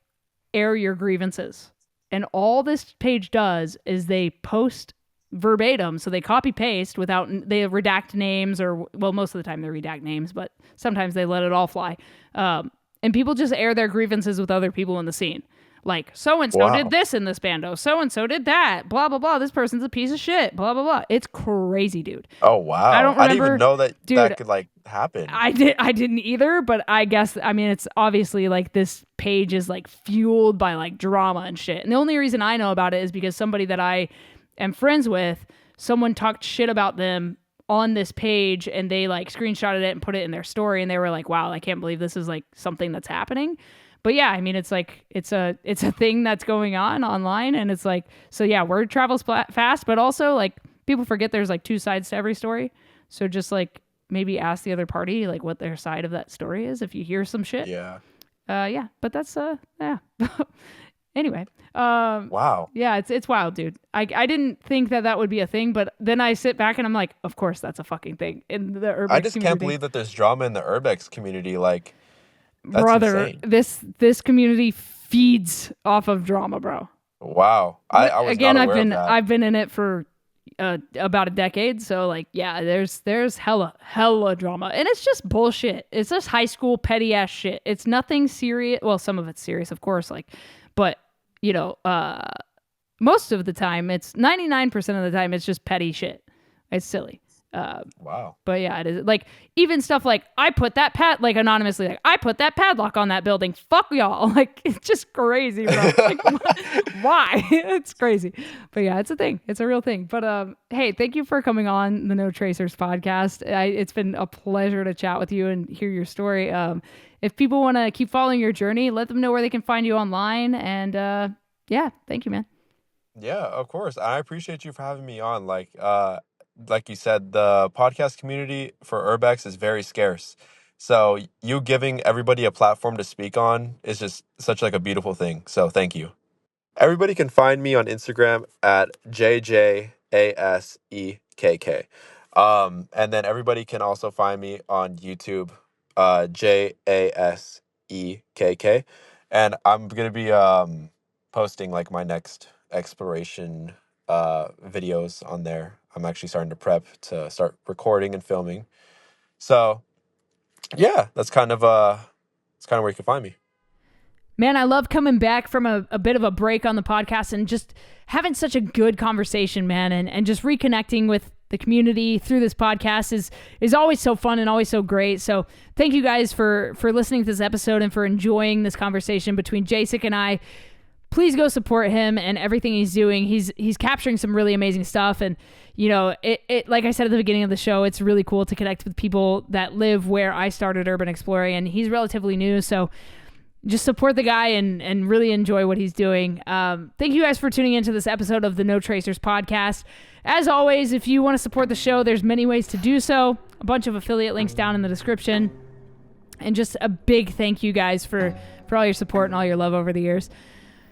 air your grievances. And all this page does is they post verbatim. So they copy paste they redact names most of the time they redact names, but sometimes they let it all fly. And people just air their grievances with other people in the scene. Like, so-and-so did this in this bando. So-and-so did that. Blah, blah, blah. This person's a piece of shit. Blah, blah, blah. It's crazy, dude. Oh, wow. I didn't even know that that could, like, happen. I didn't either, but I guess, it's obviously, like, this page is, like, fueled by, like, drama and shit. And the only reason I know about it is because somebody that I am friends with, someone talked shit about them on this page, and they, like, screenshotted it and put it in their story, and they were like, wow, I can't believe this is, like, something that's happening. But yeah, it's like, it's a thing that's going on online. And it's like, so yeah, word travels fast, but also like people forget there's like two sides to every story. So just like maybe ask the other party, like what their side of that story is. If you hear some shit. Yeah. But that's, anyway. Wow. Yeah. It's wild, dude. I didn't think that would be a thing, but then I sit back and I'm like, of course that's a fucking thing in the Urbex I just community. can't believe that there's drama in the Urbex community. Like, that's brother, insane. this community feeds off of drama, bro. Wow. I was not aware of that. I've been in it for about a decade, so like there's hella drama, and it's just bullshit. It's just high school petty ass shit. It's nothing serious. Well, some of it's serious, of course, like, but most of the time, it's 99% of the time, it's just petty shit. It's silly. Wow. But yeah, it is like even stuff like I put that anonymously, like I put that padlock on that building. Fuck y'all. Like it's just crazy, bro. Like, why? It's crazy. But yeah, it's a thing. It's a real thing. But hey, thank you for coming on the No Tracers podcast. It's been a pleasure to chat with you and hear your story. If people want to keep following your journey, let them know where they can find you online. And yeah, thank you, man. Yeah, of course. I appreciate you for having me on. Like you said, the podcast community for Urbex is very scarce. So you giving everybody a platform to speak on is just such like a beautiful thing. So thank you. Everybody can find me on Instagram at JJASEKK. And then everybody can also find me on YouTube, JASEKK. And I'm going to be posting like my next exploration videos on there. I'm actually starting to prep to start recording and filming. So yeah, that's kind of where you can find me. Man, I love coming back from a bit of a break on the podcast and just having such a good conversation, man, and just reconnecting with the community through this podcast is always so fun and always so great. So thank you guys for listening to this episode and for enjoying this conversation between Jasek and I. Please go support him and everything he's doing. He's capturing some really amazing stuff. And, it like I said at the beginning of the show, it's really cool to connect with people that live where I started urban exploring, and he's relatively new. So just support the guy and really enjoy what he's doing. Thank you guys for tuning into this episode of the No Tracers podcast. As always, if you want to support the show, there's many ways to do so. A bunch of affiliate links down in the description. And just a big thank you guys for all your support and all your love over the years.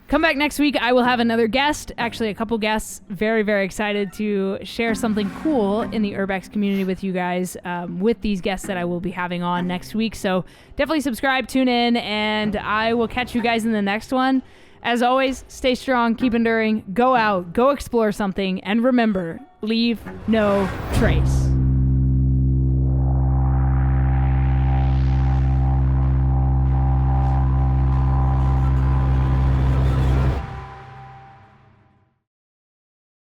Come back next week. I will have another guest, actually a couple guests. Very, very excited to share something cool in the Urbex community with you guys with these guests that I will be having on next week. So definitely subscribe, tune in, and I will catch you guys in the next one. As always, stay strong, keep enduring, go out, go explore something, and remember, leave no trace.